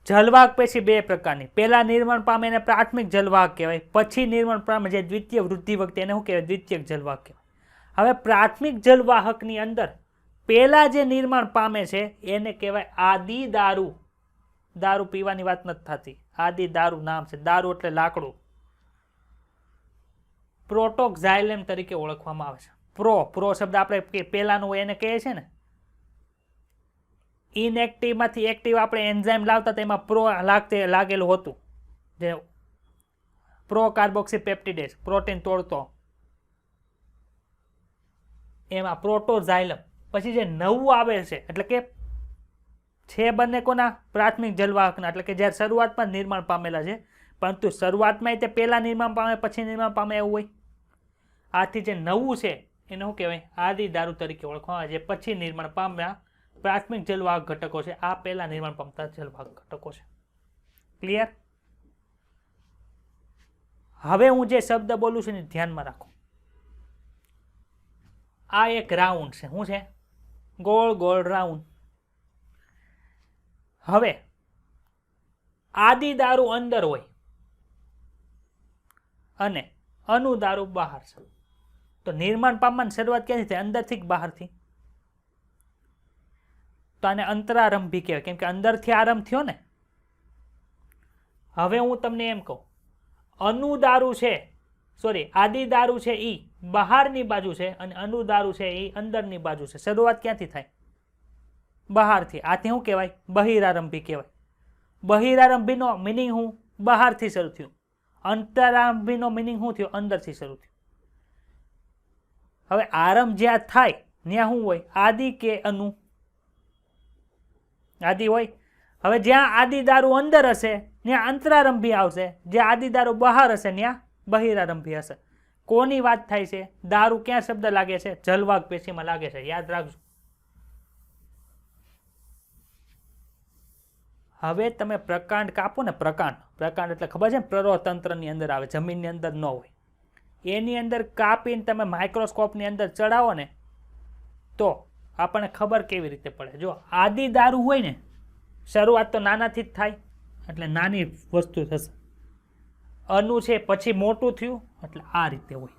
જલવાહક પેશી બે પ્રકારની. પહેલા નિર્માણ પામે એને પ્રાથમિક જલવાહક કહેવાય. પછી નિર્માણ પામે જે દ્વિતીય વૃદ્ધિ વખતે એને શું કહેવાય? દ્વિતીયક જલવાહક કહેવાય. હવે પ્રાથમિક જલવાહકની અંદર પહેલા જે નિર્માણ પામે છે એને કહેવાય આદિ દારૂ. દારૂ પીવાની વાત નથી થતી. આદિ દારૂ નામ છે. દારૂ એટલે લાકડું. પ્રોટોક્ઝાઇલેમ તરીકે ઓળખવામાં આવે છે. પ્રો શબ્દ આપણે પહેલાનું હોય એને કહે છે ને. ઇનએક્ટિવમાંથી એક્ટિવ આપણે એન્ઝાઇમ લાવતા તેમાં પ્રો લાગેલું હતું, જે પ્રો કાર્બોક્સીપેપ્ટિડેઝ પ્રોટીન તોડતો, એમાં પ્રોટોઝાઇલમ. પછી જે નવું આવે છે એટલે કે છે બંને કોના પ્રાથમિક જલવાહકના, એટલે કે જ્યારે શરૂઆતમાં નિર્માણ પામેલા છે, પરંતુ શરૂઆતમાં તે પહેલાં નિર્માણ પામે પછી નિર્માણ પામે એવું હોય. આથી જે નવું છે એને શું કહેવાય? આદિ દારૂ તરીકે ઓળખવામાં આવે, જે પછી નિર્માણ પામ્યા પ્રાથમિક જલવાહક ઘટકો છે, આ પહેલા નિર્માણ પામતા જલવાહક ઘટકો છે. ક્લિયર? હવે હું જે શબ્દ બોલું છું એને ધ્યાનમાં રાખો. આ એક રાઉન્ડ છે. શું છે? ગોળ ગોળ રાઉન્ડ. હવે આદિ દારૂ અંદર હોય અને અનુદારૂ બહાર છે, તો નિર્માણ પામવાની શરૂઆત ક્યાંથી થાય? અંદરથી કે બહારથી? તો આને અંતરારંભી કહેવાય, કેમ કે અંદરથી આરંભ થયો ને. હવે હું તમને એમ કહું, અનુદારૂ છે, સોરી આદિ દારૂ છે એ બહારની બાજુ છે અને અનુદારૂ છે એ અંદરની બાજુ છે. શરૂઆત ક્યાંથી થાય? બહારથી. આથી શું કહેવાય? બહિરારંભી કહેવાય. બહિરારંભીનો મિનિંગ શું? બહારથી શરૂ થયું. અંતરારંભીનો મિનિંગ શું થયો? અંદરથી શરૂ થયું. હવે આરંભ જ્યાં થાય ત્યાં શું હોય? આદિ કે અનુ? આદિ હોય. હવે જ્યાં આદિ દારૂ અંદર હશે ત્યાં અંતરારંભી આવશે, જ્યાં આદિ દારૂ બહાર હશે ત્યાં બહિરારંભી હશે. કોની વાત થાય છે? દારૂ ક્યાં શબ્દ લાગે છે? જલવાહક પેશીમાં લાગે છે, યાદ રાખજો. હવે તમે પ્રકાંડ કાપો ને, પ્રકાંડ એટલે ખબર છે ને, પ્રરોતંત્રની અંદર આવે, જમીનની અંદર ન હોય. એની અંદર કાપીને તમે માઇક્રોસ્કોપની અંદર ચડાવો ને તો આપણને ખબર કેવી રીતે પડે. જો આદિ દારૂ હોય ને, શરૂઆત તો નાનાથી જ થાય એટલે નાની વસ્તુ થશે. અનુ છે પછી મોટું થયું એટલે આ રીતે હોય.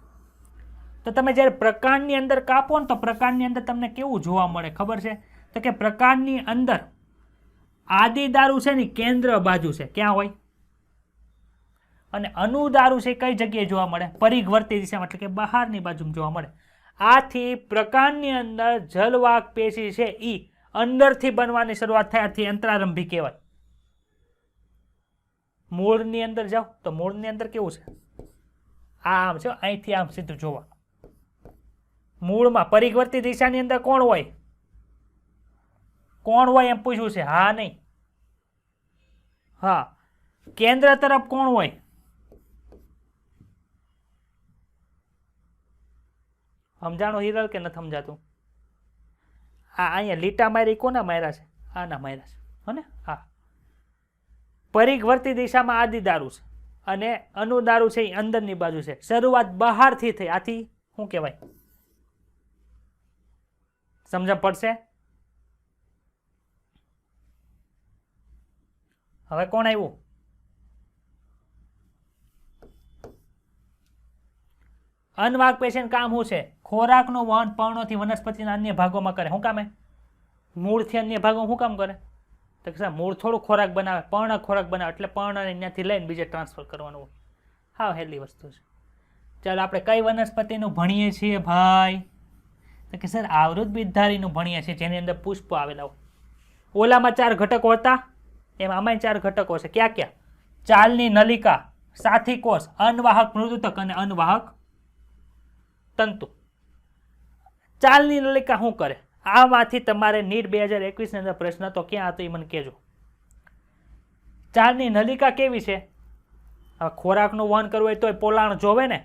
તો તમે જ્યારે પ્રકાંડની અંદર કાપો ને તો પ્રકાંડની અંદર તમને કેવું જોવા મળે ખબર છે? તો કે પ્રકાંડની અંદર આદિ દારૂ છે ને કેન્દ્ર બાજુ છે, ક્યાં હોય? અને અનુદારૂ છે કઈ જગ્યાએ જોવા મળે? પરિઘવર્તી દિશામાં, એટલે કે બહારની બાજુમાં જોવા મળે. આથી પ્રકાંડની અંદર જલવાહક પેશી છે એ અંદરથી બનવાની શરૂઆત થાય, આથી અંતરારંભી કહેવાય. મૂળની અંદર જાઓ તો મૂળની અંદર કેવું છે? આમ છે, અહીંથી આમ સીધું જોવા. મૂળમાં પરિઘવર્તી દિશાની અંદર કોણ હોય? કોણ હોય એમ પૂછ્યું છે? હા નહીં? હા. કેન્દ્ર તરફ કોણ હોય? સમજાણો હિરલ કે નથી સમજાતું? આ અહીંયા લીટા મારી કોના માર્યા છે? આના માર્યા છે, હને? હા. પરિઘવર્તી દિશામાં આદિ દારૂ છે અને અનુદારૂ છે એ અંદરની બાજુ છે. શરૂઆત બહારથી થઈ, આથી શું કહેવાય? સમજ પડશે? હવે કોણ આવ્યું? અનવાહક પેશીનું કામ શું છે? ખોરાકનું વહન પર્ણોથી વનસ્પતિના અન્ય ભાગોમાં કરે. શું કામે? મૂળથી અન્ય ભાગોમાં શું કામ કરે? તો કે મૂળ થોડું ખોરાક બનાવે, પર્ણ ખોરાક બનાવે, એટલે પર્ણને ત્યાંથી લઈને બીજે ટ્રાન્સફર કરવાનું હોય. હા, હેલી વસ્તુ છે. ચાલો આપણે કઈ વનસ્પતિનું ભણીએ છીએ ભાઈ? તો કે સર આવૃત બીજધારીનું ભણીએ છીએ, જેની અંદર પુષ્પો આવેલા હોય. ઓલામાં 4 ઘટકો હતા, એમાં આમાં 4 ઘટકો છે. ક્યાં ક્યાં? ચાલની નલિકા, સાથી કોષ, અનવાહક મૃદુતક અને અનવાહક તંતુ. ચાલની નલિકા શું કરે? આમાંથી તમારે નીટ 2021 ની અંદર પ્રશ્ન તો ક્યાં હતો એ મને કહેજો. ચાલની નલિકા કેવી છે? હવે ખોરાકનું વહન કરવું હોય તો પોલાણ જોવે ને.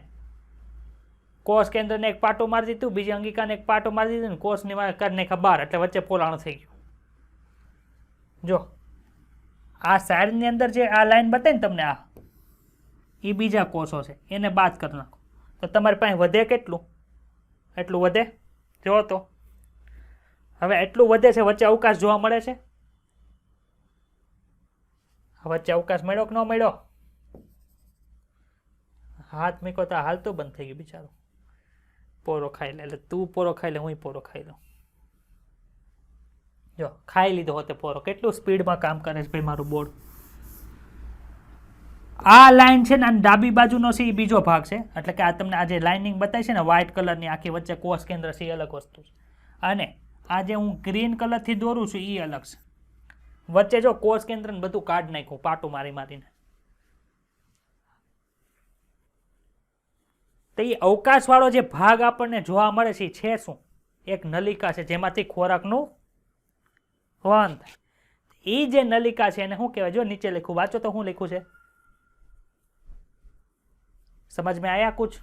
કોષ કેન્દ્રને એક પાટો મારી દીધું, બીજી અંગિકાને એક પાટો મારી દીધું ને કોષની કરી નાખ્યા બહાર, એટલે વચ્ચે પોલાણ થઈ ગયું. જો આ સાઈડની અંદર જે આ લાઈન બતાવી ને તમને, આ એ બીજા કોષો છે, એને બાદ કરી નાખો તો તમારી પાસે વધે કેટલું? એટલું વધે. જો તો હવે એટલું વધે છે, વચ્ચે અવકાશ જોવા મળે છે. વચ્ચે અવકાશ મળ્યો કે ન મળ્યો? હાથ મૂકો તો હાલતું બંધ થઈ ગયું બિચારું. પોરો ખાઈ લે, એટલે તું પોરો ખાઈ લે, હું પોરો ખાઈ લઉં. જો ખાઈ લીધો હોતે પોરો. કેટલું સ્પીડમાં કામ કરે છે ભાઈ મારું બોર્ડ. આ લાઈન છે ને ડાબી બાજુનો છે એ બીજો ભાગ છે, એટલે કે આ તમને આ જે લાઇનિંગ બતાવી છે ને વ્હાઇટ કલરની આખી વચ્ચે કોષ કેન્દ્ર છે એ અલગ વસ્તુ છે. અને આ જે હું ગ્રીન કલરથી દોરું છું એ અલગ છે. વચ્ચે જો કોષ કેન્દ્ર ને બધું કાઢ નાખ્યું પાટું મારી મારીને. તો એ અવકાશવાળો જે ભાગ આપણને જોવા મળે છે એ છે શું? એક નલિકા છે જેમાંથી ખોરાકનું વહન થાય. એ જે નલિકા છે એને શું કહેવાય? જો નીચે લખ્યું, વાંચો તો શું લખ્યું છે? સમજ में आया कुछ?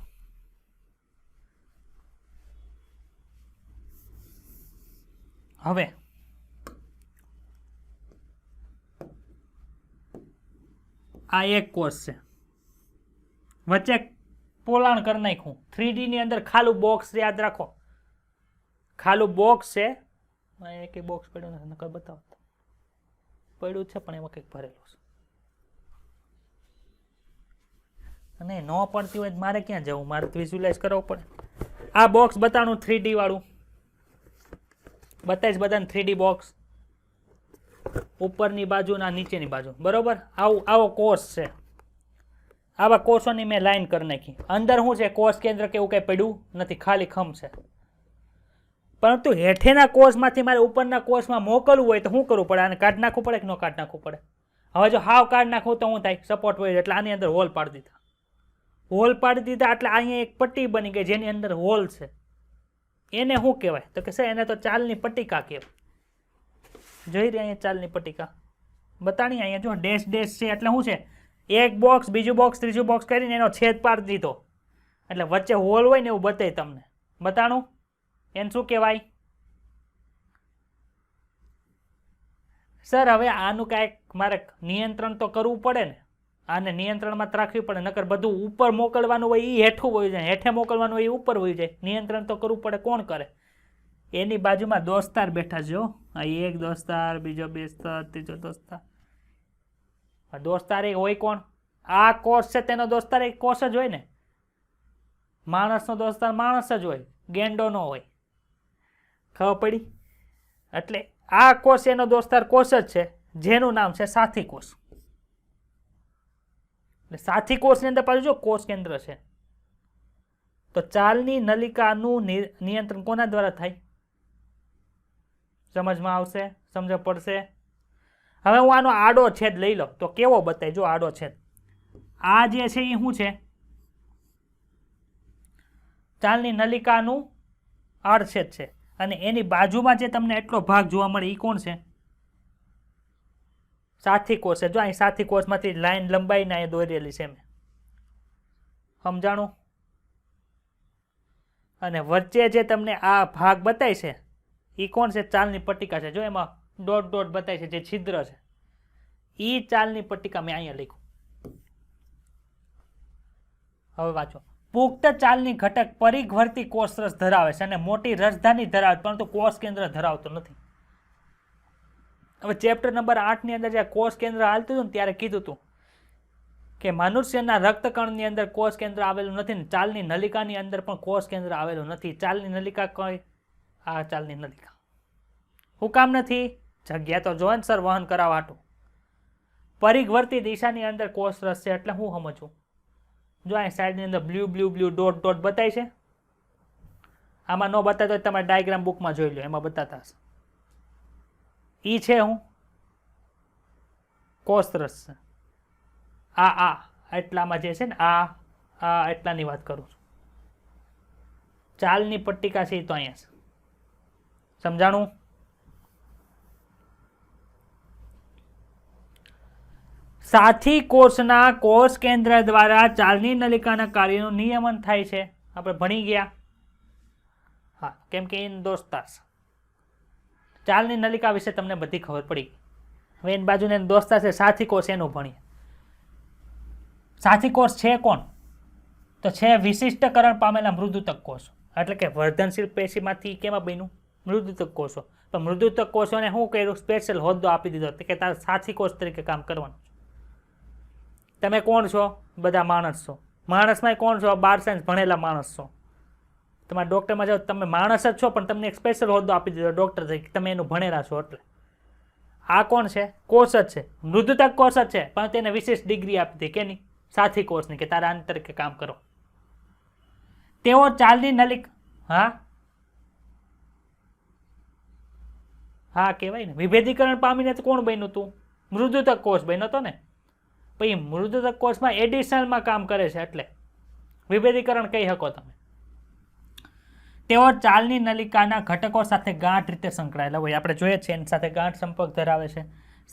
હવે આ એક કોષ છે, વચ્ચે પોલાણ કરી નાખ્યું. 3D ની અંદર ખાલું બોક્સ છે, યાદ રાખો ખાલું બોક્સ છે. એક બોક્સ પડ્યું નથી, નકર બતાવો. પડ્યું છે પણ એમાં કંઈક ભરેલું છે. અને ન પડતી હોય મારે ક્યાં જવું? મારે વિઝ્યુલાઇઝ કરવું પડે. આ બોક્સ બતાવવાનું 3D વાળું બતાવીશ બધાને. 3D બોક્સ ઉપરની બાજુ ના નીચેની બાજુ, બરોબર? આવો કોષ છે. આવા કોષોની મેં લાઈન કરી નાખી. અંદર શું છે? કોષ કેન્દ્ર કે એવું કંઈ પડ્યું નથી, ખાલી ખમ છે. પરંતુ હેઠેના કોષમાંથી મારે ઉપરના કોષમાં મોકલવું હોય તો શું કરવું પડે? આને કાઢી નાખવું પડે કે ન કાઢી નાખવું પડે? હવે જો હાવ કાઢી નાખવું તો શું થાય? સપોર્ટ હોય એટલે આની અંદર હોલ પાડી દીધા. હોલ પાડી દીધા એટલે અહીંયા એક પટ્ટી બની ગઈ જેની અંદર હોલ છે. એને શું કહેવાય? તો કે સર એને તો ચાલની પટ્ટિકા કહેવાય. જોઈ રહી અહીંયા ચાલની પટ્ટિકા બતાણી. અહીંયા જો ડેશ ડેશ છે એટલે શું છે? એક બોક્સ, બીજું બોક્સ, ત્રીજું બોક્સ કરીને એનો છેદ પાડી દીધો એટલે વચ્ચે હોલ હોય ને એવું બતાય તમને. બતાણું? એને શું કહેવાય? સર હવે આનું કાંઈક મારે નિયંત્રણ તો કરવું પડે ને. આને નિયંત્રણમાં રાખવી પડે, નકર બધું ઉપર મોકલવાનું હોય એ હેઠું વયું જાય, હેઠે મોકલવાનું હોય એ ઉપર વયું જાય. નિયંત્રણ તો કરવું પડે. કોણ કરે? એની બાજુમાં દોસ્તાર બેઠા છે. આ એક દોસ્તાર, બીજો દોસ્તાર, ત્રીજો દોસ્તાર. દોસ્તાર એ હોય કોણ? આ કોષ છે તેનો દોસ્તાર એક કોષ જ હોય ને. માણસનો દોસ્તાર માણસ જ હોય, ગેંડો નો હોય. ખબર પડી? એટલે આ કોષ એનો દોસ્તાર કોષ જ છે જેનું નામ છે સાથી કોષ. સાથી કોષની અંદર પાછું જો કોષ કેન્દ્ર છે. તો ચાલની નલિકાનું નિયંત્રણ કોના દ્વારા થાય? સમજમાં આવશે? સમજ પડશે? હવે હું આનો આડો છેદ લઈ લો તો કેવો બતાય? જો આડો છેદ આ જે છે એ શું છે? ચાલની નલિકાનું આડછેદ છે. અને એની બાજુમાં જે તમને એટલો ભાગ જોવા મળે એ કોણ છે? સાથી કોષ છે. જો અહીં સાથી કોષમાંથી લાઈન લંબાઈને અહીં દોરેલી છે મેં. સમજાણું? અને વચ્ચે જે તમને આ ભાગ બતાય છે એ કોણ છે? ચાલની પટ્ટિકા છે. જો એમાં ડોટ ડોટ બતાય છે જે છિદ્ર છે એ ચાલની પટ્ટિકા મેં અહીંયા લખ્યું. હવે વાંચો. પુખ્ત ચાલની ઘટક પરિઘવર્તી કોષરસ ધરાવે છે અને મોટી રસધાની ધરાવે, પરંતુ કોષ કેન્દ્ર ધરાવતો નથી. હવે ચેપ્ટર નંબર 8 ની અંદર જ્યારે કોષ કેન્દ્ર હાલતું હતું ને ત્યારે કીધું હતું કે મનુષ્યના રક્તકણની અંદર કોષ કેન્દ્ર આવેલું નથી ને ચાલની નલિકાની અંદર પણ કોષ કેન્દ્ર આવેલું નથી. ચાલની નલિકા કઈ? આ ચાલની નલિકા. શું કામ નથી? જગ્યા તો જોવે ને સર વહન કરાવવા હાટું. પરિઘવર્તી દિશાની અંદર કોષરસ છે એટલે હું સમજવું. જો અહીં સાઈડની અંદર blue blue blue dot dot બતાય છે. આમાં ન બતાતો હોય તમારે ડાયાગ્રામ બુકમાં જોઈ લો, એમાં બતાતા હશે. ઈ છે હું કોષરસ છે. આ એટલામાં જે છે ને આ એટલાની વાત કરું છું. ચાલની પટ્ટિકા છે એ તો અહીંયા છે. સમજાણું? સાથી કોષના કોષ કેન્દ્ર દ્વારા ચાલની નલિકાના કાર્યનું નિયમન થાય છે. આપણે ભણી ગયા. હા, કેમ કે એન દોસ્તાર છે. ચાલની નલિકા વિશે તમને બધી ખબર પડી. હવે એની બાજુને દોસ્તાર છે સાથી કોષ, એનું ભણીએ. સાથી કોષ છે કોણ? તો છે વિશિષ્ટકરણ પામેલા મૃદુતક કોષો. એટલે કે વર્ધનશીલ પેશીમાંથી કેમાં બન્યું? મૃદુતક કોષો. તો મૃદુતક કોષોને શું કર્યું? સ્પેશિયલ હોદ્દો આપી દીધો કે તારે સાથી કોષ તરીકે કામ કરવાનું. તમે કોણ છો? બધા માણસ છો. માણસમાં કોણ છો? 12 સાયન્સ ભણેલા માણસ છો. તમારે ડૉક્ટરમાં જાઓ તમે માણસ જ છો પણ તમને એક સ્પેશિયલ હોદ્દો આપી દીધો ડૉક્ટર તરીકે, તમે એનું ભણેલા છો. એટલે આ કોણ છે? કોષ જ છે, મૃદુતક કોષ જ છે, પણ તેને વિશેષ ડિગ્રી આપી હતી. કેની? સાથી કોષની, કે તારા આની તરીકે કામ કરો. તેઓ ચાલની નલિકા, હા હા કહેવાય ને, વિભેદીકરણ પામીને તો કોણ બન્યું તું? મૃદુતક કોષ બન્યો હતો ને. પછી મૃદુતક કોષમાં એડિશનલમાં કામ કરે છે એટલે વિભેદીકરણ કહી શકો તમે. તેઓ ચાલની નલિકાના ઘટકો સાથે ગાંઠ રીતે સંકળાયેલા હોય, આપણે જોઈએ છીએ એની સાથે ગાંઠ સંપર્ક ધરાવે છે.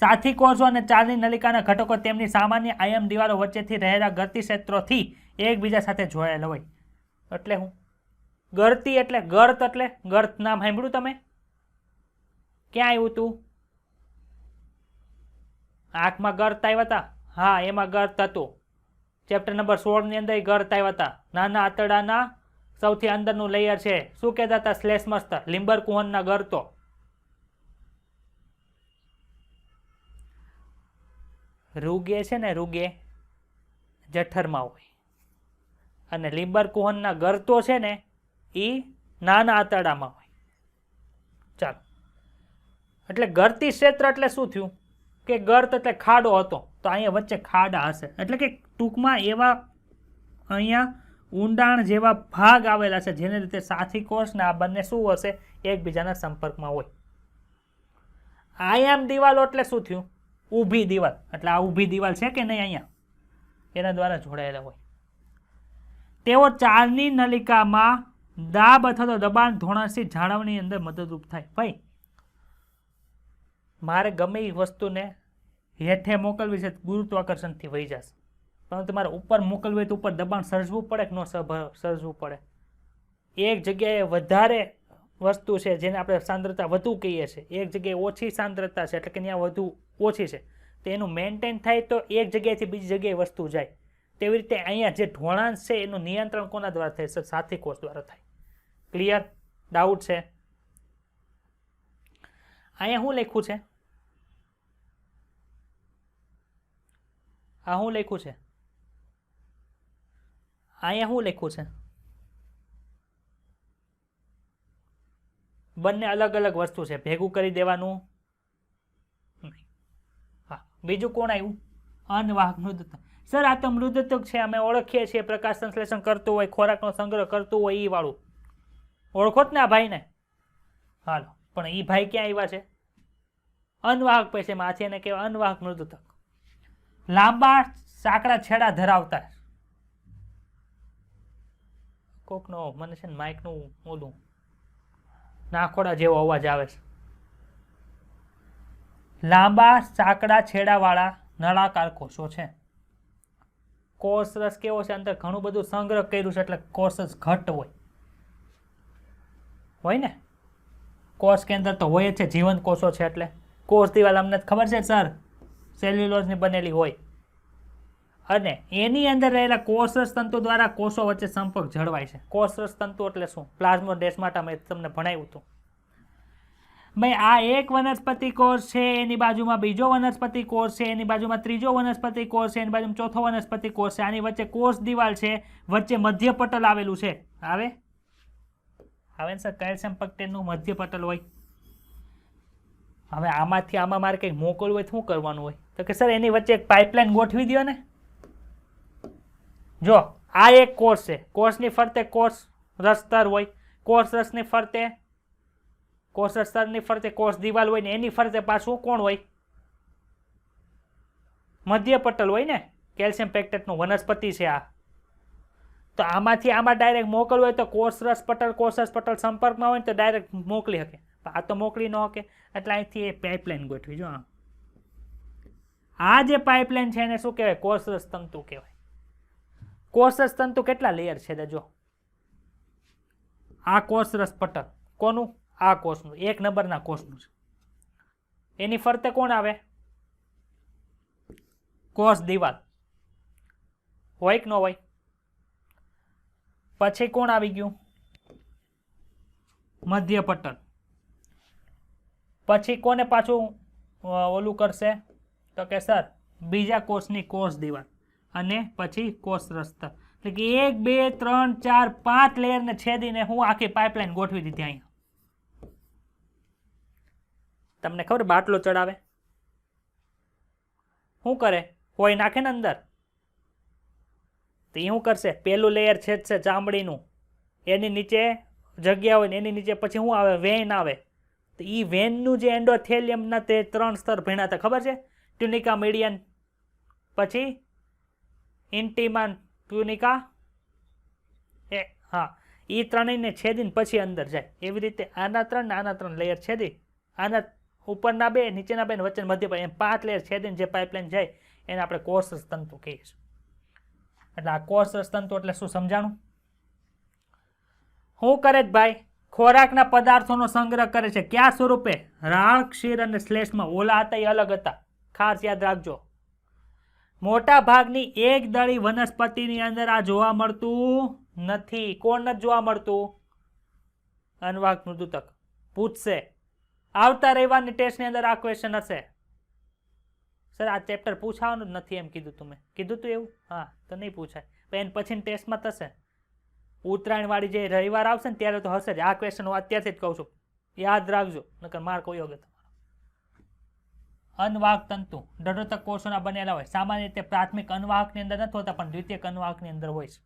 સાથી કોષો અને ચાલની નલિકાના ઘટકો તેમની સામાન્ય આયમ દિવાલો વચ્ચેથી રહેલા ગળતી ક્ષેત્રોથી એકબીજા સાથે જોડાયેલા હોય. એટલે હું ગળતી એટલે ગર્ત નામ સાંભળ્યું તમે? ક્યાં આવ્યું તું? આંખમાં ગર્ત આવ્યા હતા? હા, એમાં ગર્ત હતું. ચેપ્ટર નંબર 16 ની અંદર ગર્ત આવ્યા હતા. નાના આંતરડાના સૌથી અંદરનું લેયર છે, શું કહેતા હતા? શ્લેષ્મસ્તર, લિમ્બર કુહનના ગર્તો. રૂગે છે ને, રૂગે જઠરમાં હોય અને લિમ્બર કુહનના ગર્તો છે ને એ નાના આંતરડામાં હોય. ચાલો, એટલે ગળતી ક્ષેત્ર એટલે શું થયું કે ગર્ત એટલે ખાડો હતો, તો અહીંયા વચ્ચે ખાડા હશે, એટલે કે ટૂંકમાં એવા અહીંયા ઊંડાણ જેવા ભાગ આવેલા છે જેને રીતે સાથી કોષ ને આ બંને શું હશે? એકબીજાના સંપર્કમાં હોય. આયામ દિવાલો એટલે શું થયું? ઊભી દિવાલ, એટલે આ ઊભી દિવાલ છે કે નહીં અહીંયા, એના દ્વારા જોડાયેલા હોય. તેઓ ચાલની નલિકામાં દાબ અથવા તો દબાણ ધોરણથી જાળવણી અંદર મદદરૂપ થાય. ભાઈ મારે ગમે એ વસ્તુને હેઠે મોકલવી છે, ગુરુત્વાકર્ષણથી વહી જશે, પરંતુ તમારે ઉપર મોકલવી હોય તો ઉપર દબાણ સર્જવું પડે કે ન સર્જવું પડે? એક જગ્યાએ વધારે વસ્તુ છે જેને આપણે સાંદ્રતા વધુ કહીએ છીએ, એક જગ્યાએ ઓછી સાંદ્રતા છે એટલે કે ત્યાં વધુ ઓછી છે, તો એનું મેન્ટેન થાય તો એક જગ્યાએથી બીજી જગ્યાએ વસ્તુ જાય. તેવી રીતે અહીંયા જે ઢોળાંશ છે એનું નિયંત્રણ કોના દ્વારા થાય? સર, સાથી કોષ દ્વારા થાય. ક્લિયર? ડાઉટ છે? અહીંયા શું લખ્યું છે? આ શું લખ્યું છે? અહીંયા શું લખ્યું છે? બંને અલગ અલગ વસ્તુ છે, ભેગું કરી દેવાનું નહીં. હા, બીજું કોણ આવ્યું? અનવાહક મૃદુતક. સર, આ તો મૃદુતક છે, અમે ઓળખીએ છીએ, પ્રકાશ સંશ્લેષણ કરતું હોય, ખોરાકનો સંગ્રહ કરતું હોય, એ વાળું ઓળખો જ ને આ ભાઈને? હાલો, પણ એ ભાઈ ક્યાં આવ્યા છે? અનવાહક પૈસે માથી એને કહેવાય અનવાહક મૃદુતક. લાંબા સાંકડા છેડા ધરાવતા. કોકનો મને છે ને માઇકનું ઓલું નાખોડા જેવો અવાજ આવે છે. લાંબા સાંકડા છેડાવાળા નળાકાર કોષો છે. કોષ રસ કેવો છે? અંદર ઘણું બધું સંગ્રહ કર્યું છે એટલે કોષ રસ ઘટ હોય ને. કોષ કેન્દ્ર તો હોય જ છે, જીવંત કોષો છે એટલે. કોષ દિવાલ અમને ખબર છે સર, સેલ્યુલોઝની બનેલી હોય અને એની અંદર રહેલા કોષરસ તંતુ દ્વારા કોષો વચ્ચે સંપર્ક જળવાય છે. કોષરસ તંતુ એટલે શું? પ્લાઝ્મોડેસ્માટા મેં તમને ભણાવ્યું હતું. ભાઈ આ એક વનસ્પતિ કોષ છે, એની બાજુમાં બીજો વનસ્પતિ કોષ છે, એની બાજુમાં ત્રીજો વનસ્પતિ કોષ છે, એની બાજુમાં ચોથો વનસ્પતિ કોષ છે, આની વચ્ચે કોષ દિવાલ છે, વચ્ચે મધ્ય પટલ આવેલું છે. આવે ને સર, કેલ્શિયમ પક્ટેનનું મધ્ય પટલ હોય. હવે આમાંથી આમાં મારે કંઈક મોકલવું હોય તો શું કરવાનું હોય? તો કે સર એની વચ્ચે એક પાઇપલાઇન ગોઠવી દો ને. જો આ એક કોષ છે, કોષની ફરતે કોષ રસ્તર હોય, કોષ રસની ફરતે કોષ રસ્તરની ફરતે કોષ દિવાલ હોય ને એની ફરતે પાછું કોણ હોય? મધ્ય પટલ હોય ને. કેલ્શિયમ પેક્ટેટનું વનસ્પતિ છે આ. તો આમાંથી આમાં ડાયરેક્ટ મોકલવું હોય તો કોષ રસ પટલ સંપર્કમાં હોય તો ડાયરેક્ટ મોકલી શકે. આ તો મોકલી ન શકે એટલે અહીંથી એ પાઇપલાઇન ગોઠવી. જો આ જે પાઇપલાઇન છે એને શું કહેવાય? કોષરસ તંતુ કહેવાય. કોષરસ તંતુ કેટલા લેયર છે? જો આ કોષરસ પટલ કોનું? આ કોષનું, 1 નંબરના કોષનું છે. એની ફરતે કોણ આવે? કોષ દિવાલ હોય કે ન હોય? પછી કોણ આવી ગયું? મધ્ય પટલ. પછી કોને પાછું ઓલું કરશે? તો કે સર બીજા કોષની કોષ દિવાલ અને પછી કોષ રસ્તર. એટલે કે 1 2 3 4 5 લેયરને છેદીને હું આખી પાઇપલાઇન ગોઠવી દીધી અહીંયા. તમને ખબર બાટલો ચડાવે શું કરે? હોય નાખે ને અંદર, તો એ શું કરશે? પેલું લેયર છેદશે ચામડીનું, એની નીચે જગ્યા હોય ને એની નીચે પછી શું આવે? વેઇન આવે, તો એ વેનનું જે એન્ડોથેલિયમના તે 3 સ્તર ભણ્યા હતા, ખબર છે? ટ્યુનિકા, મીડિયન, પછી ઇન્ટિમા, ટ્યુનિકા, હા, એ ત્રણેયને છેદીને પછી અંદર જાય. એવી રીતે આના 3 ને આના 3 લેયર છેદી, આના ઉપરના 2, નીચેના 2 ને વચ્ચે મધ્ય એમ 5 લેયર છેદીને જે પાઇપલાઇન જાય એને આપણે કોષરસ તંતુ કહીએ છીએ. એટલે આ કોષરસ તંતુ એટલે શું સમજાણું? શું કરે છે ભાઈ? ખોરાકના પદાર્થોનો સંગ્રહ કરે છે. કયા સ્વરૂપે? રાળ, ક્ષીર અને શ્લેષમાં. ઓલા હતા એ અલગ હતા, ખાસ યાદ રાખજો. મોટા ભાગની એક દળી વનસ્પતિની અંદર આ જોવા મળતું નથી. કોણ નથી જોવા મળતું? અનવાહક મૃદુતક. પૂછશે આવતા રવિવારની ટેસ્ટની અંદર આ ક્વેશ્ચન હશે. સર આ ચેપ્ટર પૂછાવાનું જ નથી એમ કીધું તમે. કીધું તું એવું? હા, તો નહીં પૂછાય. પણ એને પછીની ટેસ્ટમાં થશે. ઉત્તરાયણ વાળી જે રવિવાર આવશે ને ત્યારે તો હશે જ. આ ક્વેશ્ચન હું અત્યારથી જ કહું છું, યાદ રાખજો, નકર માર્ક કોઈ યોગ્ય તમારો. અનવાહક તંતુ દળોતક કોષોના બનેલા હોય. સામાન્ય રીતે પ્રાથમિક અનવાહકની અંદર નથી હોતા, પણ દ્વિતીયક અનવાહકની અંદર હોય છે.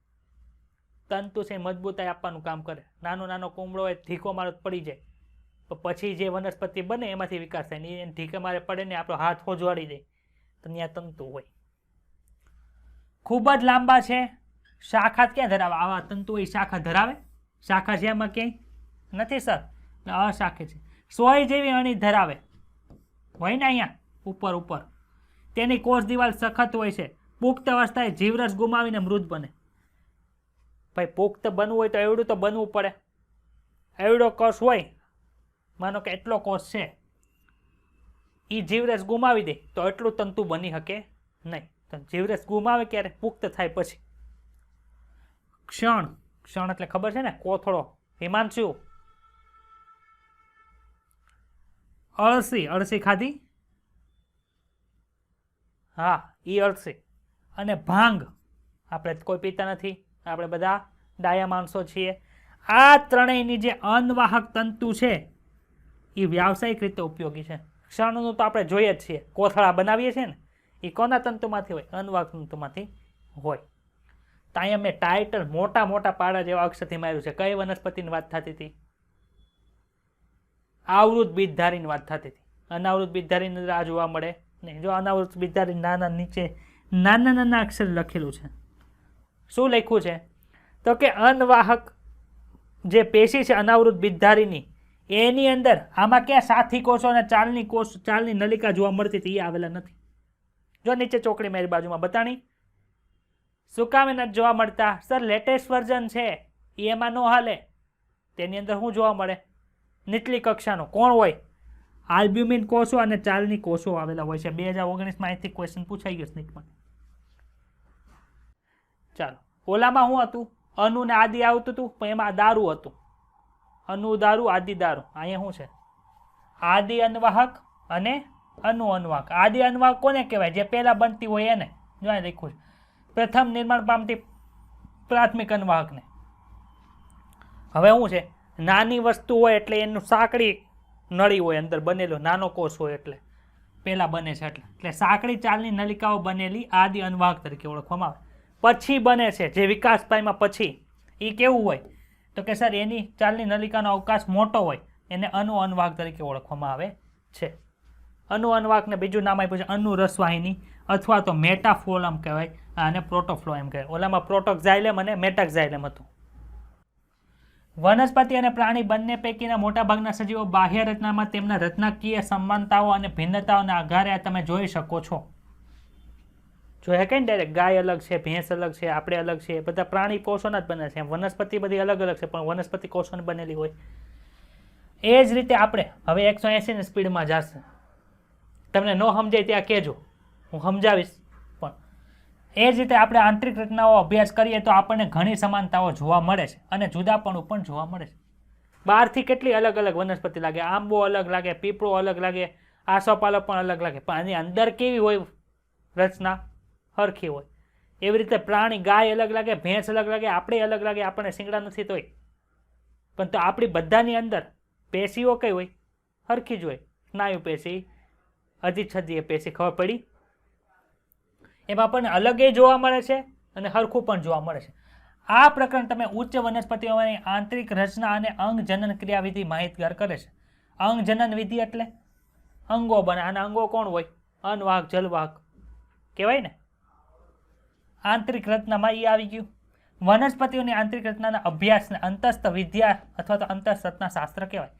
તંતુ છે મજબૂતાઈ આપવાનું કામ કરે. નાનો નાનો કુમળો હોય, ઢીકો મારો પડી જાય, તો પછી જે વનસ્પતિ બને એમાંથી વિકાસ થાય. એને ઢીકે મારે પડે ને આપણો હાથ હોજવાડી દે, તો ત્યાં તંતુ હોય. ખૂબ જ લાંબા છે. શાખા ક્યાં ધરાવે? આવા તંતુ એ શાખા ધરાવે? શાખા છે એમાં ક્યાંય નથી સર, અશાખે છે. સોય જેવી અણી ધરાવે હોય ને અહીંયા ઉપર ઉપર. તેની કોષ દિવાલ સખત હોય છે. પુખ્ત અવસ્થાએ જીવરસ ગુમાવીને મૃત બને. ભાઈ પુખ્ત બનવું હોય તો એવડું તો બનવું પડે. એવડો કોષ હોય, માનો કે એટલો કોષ છે, એ જીવરસ ગુમાવી દે તો એટલું તંતુ બની શકે નહીં. તો જીવરસ ગુમાવે ક્યારે? પુખ્ત થાય પછી. ક્ષણ, ક્ષણ એટલે ખબર છે ને, કોથળો. હિમાંશુ, અળસી, અળસી ખાધી? હા, ઈ અળસી. અને ભાંગ આપણે કોઈ પીતા નથી, આપણે બધા ડાયા માણસો છીએ. આ ત્રણેયની જે અનવાહક તંતુ છે એ વ્યાવસાયિક રીતે ઉપયોગી છે. ક્ષણનું તો આપણે જોઈએ જ છીએ, કોથળા બનાવીએ છીએ ને, એ કોના તંતુમાંથી હોય? અનવાહક તંતુમાંથી હોય. તો અહીંયા મેં ટાઇટલ મોટા મોટા પાડા જેવા અક્ષરથી માર્યું છે. કઈ વનસ્પતિની વાત થતી હતી? આવૃત બીજધારીની વાત થતી હતી. અનાવૃત બીજધારીની અંદર આ જોવા મળે નહીં. જો અનાવૃત બીજધારી નાના નીચે નાના નાના અક્ષર લખેલું છે. શું લખ્યું છે? તો કે અનવાહક જે પેશી છે અનાવૃત બીજધારીની, એની અંદર આમાં ક્યાં સાથી કોષો અને ચાલની નલિકા જોવા મળતી હતી, એ આવેલા નથી. જો નીચે ચોકડી મારી બાજુમાં બતાણી. શું કામ નથી જોવા મળતા? સર લેટેસ્ટ વર્ઝન છે, એમાં ન હાલે. તેની અંદર શું જોવા મળે? નીચલી કક્ષાનો કોણ હોય? આલ્બ્યુમિન કોષો અને ચાલની કોષો આવેલા હોય છે. 2019માં અહીંથી ક્વેશ્ચન પૂછાઈ ગયો સ્નેકમાં. ચાલો, ઓલામાં શું હતું? અનુ ને આદિ આવતું હતું, પણ એમાં દારૂ હતું. અનુ દારૂ, આદિ દારૂ. અહીંયા શું છે? આદિ અનવાહક અને અનુ અનવાહક. આદિ અનવાહક કોને કહેવાય? જે પહેલા બનતી હોય એને. જો અહીં લખ્યું છે, પ્રથમ નિર્માણ પામતી પ્રાથમિક અનવાહકને. હવે શું છે? નાની વસ્તુ હોય એટલે એનું સાંકડી નળી હોય અંદર બનેલો, નાનો કોષ હોય એટલે પહેલા બને છે. એટલે સાંકડી ચાલની નલિકાઓ બનેલી આદિ અનવાહક તરીકે ઓળખવામાં આવે. પછી બને છે જે વિકાસ પામ્યા પછી, એ કેવું હોય? તો કે સર એની ચાલની નલિકાનો અવકાશ મોટો હોય, એને અનુ અનવાહક તરીકે ઓળખવામાં આવે છે. અનુ અનવાહકને બીજું નામ આપ્યું છે અનુરસવાહિની અથવા તો મેટાફ્લોએમ કહેવાય, અને પ્રોટોફ્લોએમ કહેવાય. ઓલામાં પ્રોટોક્ઝાઇલેમ અને મેટાક્ઝાઇલેમ હતું. વનસ્પતિ અને પ્રાણી બંને પૈકીના મોટાભાગના સજીવો બાહ્ય રચનામાં તેમના રચનાકીય સમાનતાઓ અને ભિન્નતાઓના આધારે તમે જોઈ શકો છો. જોયા કઈ ને ડાયરેક્ટ ગાય અલગ છે, ભેંસ અલગ છે, આપણે અલગ છે, બધા પ્રાણી કોષોના જ બને છે. વનસ્પતિ બધી અલગ અલગ છે, પણ વનસ્પતિ કોષોની બનેલી હોય. એ જ રીતે આપણે હવે 180 ની સ્પીડમાં જશે. તમને ન સમજાય ત્યાં કહેજો, હું સમજાવીશ. પણ એ જ રીતે આપણે આંતરિક રચનાઓ અભ્યાસ કરીએ તો આપણને ઘણી સમાનતાઓ જોવા મળે છે અને જુદાપણું પણ જોવા મળે છે. બહારથી કેટલી અલગ અલગ વનસ્પતિ લાગે, આંબો અલગ લાગે, પીપળો અલગ લાગે, આસોપાલવ પણ અલગ લાગે, પણ આની અંદર કેવી હોય રચના? હરખી હોય. એવી રીતે પ્રાણી, ગાય અલગ લાગે, ભેંસ અલગ લાગે, આપણે અલગ લાગે, આપણને શિંગડા નથી તોય, પણ તો આપણી બધાની અંદર પેશીઓ કઈ હોય? હરખી જ હોય. સ્નાયુ પેશી, અધિચ્છદીય પેશી, ખબર પડી? એમાં પણ અલગ એ જોવા મળે છે અને હરખું પણ જોવા મળે છે. આ પ્રકરણ તમે ઉચ્ચ વનસ્પતિઓની આંતરિક રચના અને અંગ જનન ક્રિયાવિધિ માહિતગાર કરે છે. અંગજનન વિધિ એટલે અંગો બને, અને અંગો કોણ હોય? અનવાહક જલવાહક કહેવાય ને. આંતરિક રચનામાં એ આવી ગયું. વનસ્પતિઓની આંતરિક રચનાના અભ્યાસને અંતસ્થ વિદ્યા અથવા તો અંતસ્થ રચના શાસ્ત્ર કહેવાય.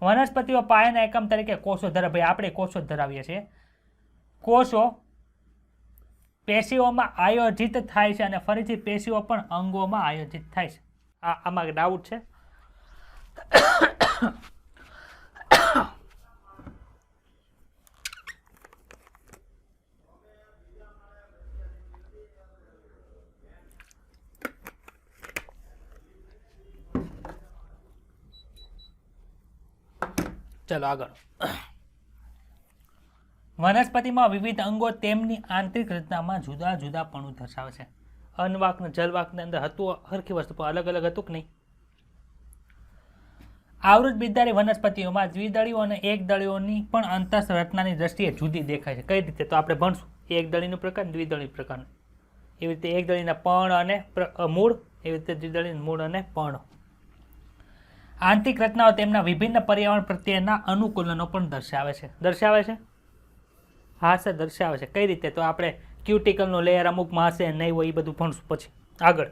વનસ્પતિઓ પાયાના એકમ તરીકે કોષો ધરાવે. ભાઈ આપણે કોષો જ ધરાવીએ છીએ. કોષો પેશીઓમાં આયોજિત થાય છે અને ફરીથી પેશીઓ પણ અંગોમાં આયોજિત થાય છે. આમાં ડાઉટ છે? ચલો આગળ. વનસ્પતિમાં વિવિધ અંગો તેમની આંતરિક રચનામાં જુદા જુદાપણું દર્શાવે છે. અનવાક ને જલવાકની અંદર હતું હરખી વસ્તુ, પણ અલગ અલગ હતું કે નહીં? આવૃત બીજધારી વનસ્પતિઓમાં દ્વિદળીઓ અને એકદળીઓની પણ અંતસ્થ રચનાની દ્રષ્ટિએ જુદી દેખાય છે. કઈ રીતે? તો આપણે ભણશું એકદળીનું પ્રકાર, દ્વિદળી પ્રકાર. એવી રીતે એકદળીના પર્ણ અને મૂળ, એવી રીતે દ્વિદળીના મૂળ અને પર્ણ. આંતરિક રચનાઓ તેમના વિભિન્ન પર્યાવરણ પ્રત્યેના અનુકૂલનો પણ દર્શાવે છે. દર્શાવે છે? હા સર, દર્શાવે છે. કઈ રીતે? તો આપણે ક્યુટિકલનો લેયર અમુકમાં હશે, નહીં હોય, એ બધું ભણશું પછી આગળ.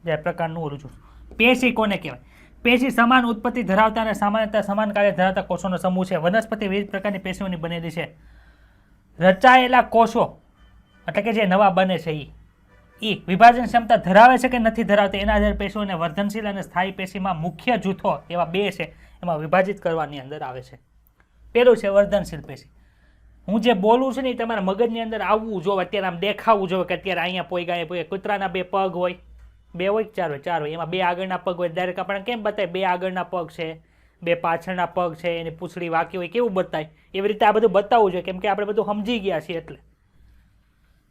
જે પ્રકારનું ઓલું છું. પેશી કોને કહેવાય? પેશી સમાન ઉત્પત્તિ ધરાવતા અને સામાન્યતઃ સમાન કાર્ય ધરાવતા કોષોનો સમૂહ છે. વનસ્પતિ વિવિધ પ્રકારની પેશીઓની બનેલી છે. રચાયેલા કોષો એટલે કે જે નવા બને છે એ વિભાજન ક્ષમતા ધરાવે છે કે નથી ધરાવતી એના આધારે પેશીઓને વર્ધનશીલ અને સ્થાયી પેશીમાં મુખ્ય જૂથો એવા બે છે, એમાં વિભાજિત કરવાની અંદર આવે છે. પેલું છે વર્ધનશીલ પેશી. હું જે બોલું છું ને એ તમારા મગજની અંદર આવવું જોઈએ, અત્યારે આમ દેખાવું જોઈએ કે અત્યારે અહીંયા પોઈગા, અહીંયા પોઈગા. કૂતરાના બે પગ હોય, બે હોય કે ચાર હોય? ચાર હોય. એમાં બે આગળના પગ હોય. ડાયરેક્ટ આપણને કેમ બતાય બે આગળના પગ છે, બે પાછળના પગ છે, એની પૂંછડી વાંકી હોય, કેવું બતાય? એવી રીતે આ બધું બતાવવું જોઈએ, કેમ કે આપણે બધું સમજી ગયા છીએ. એટલે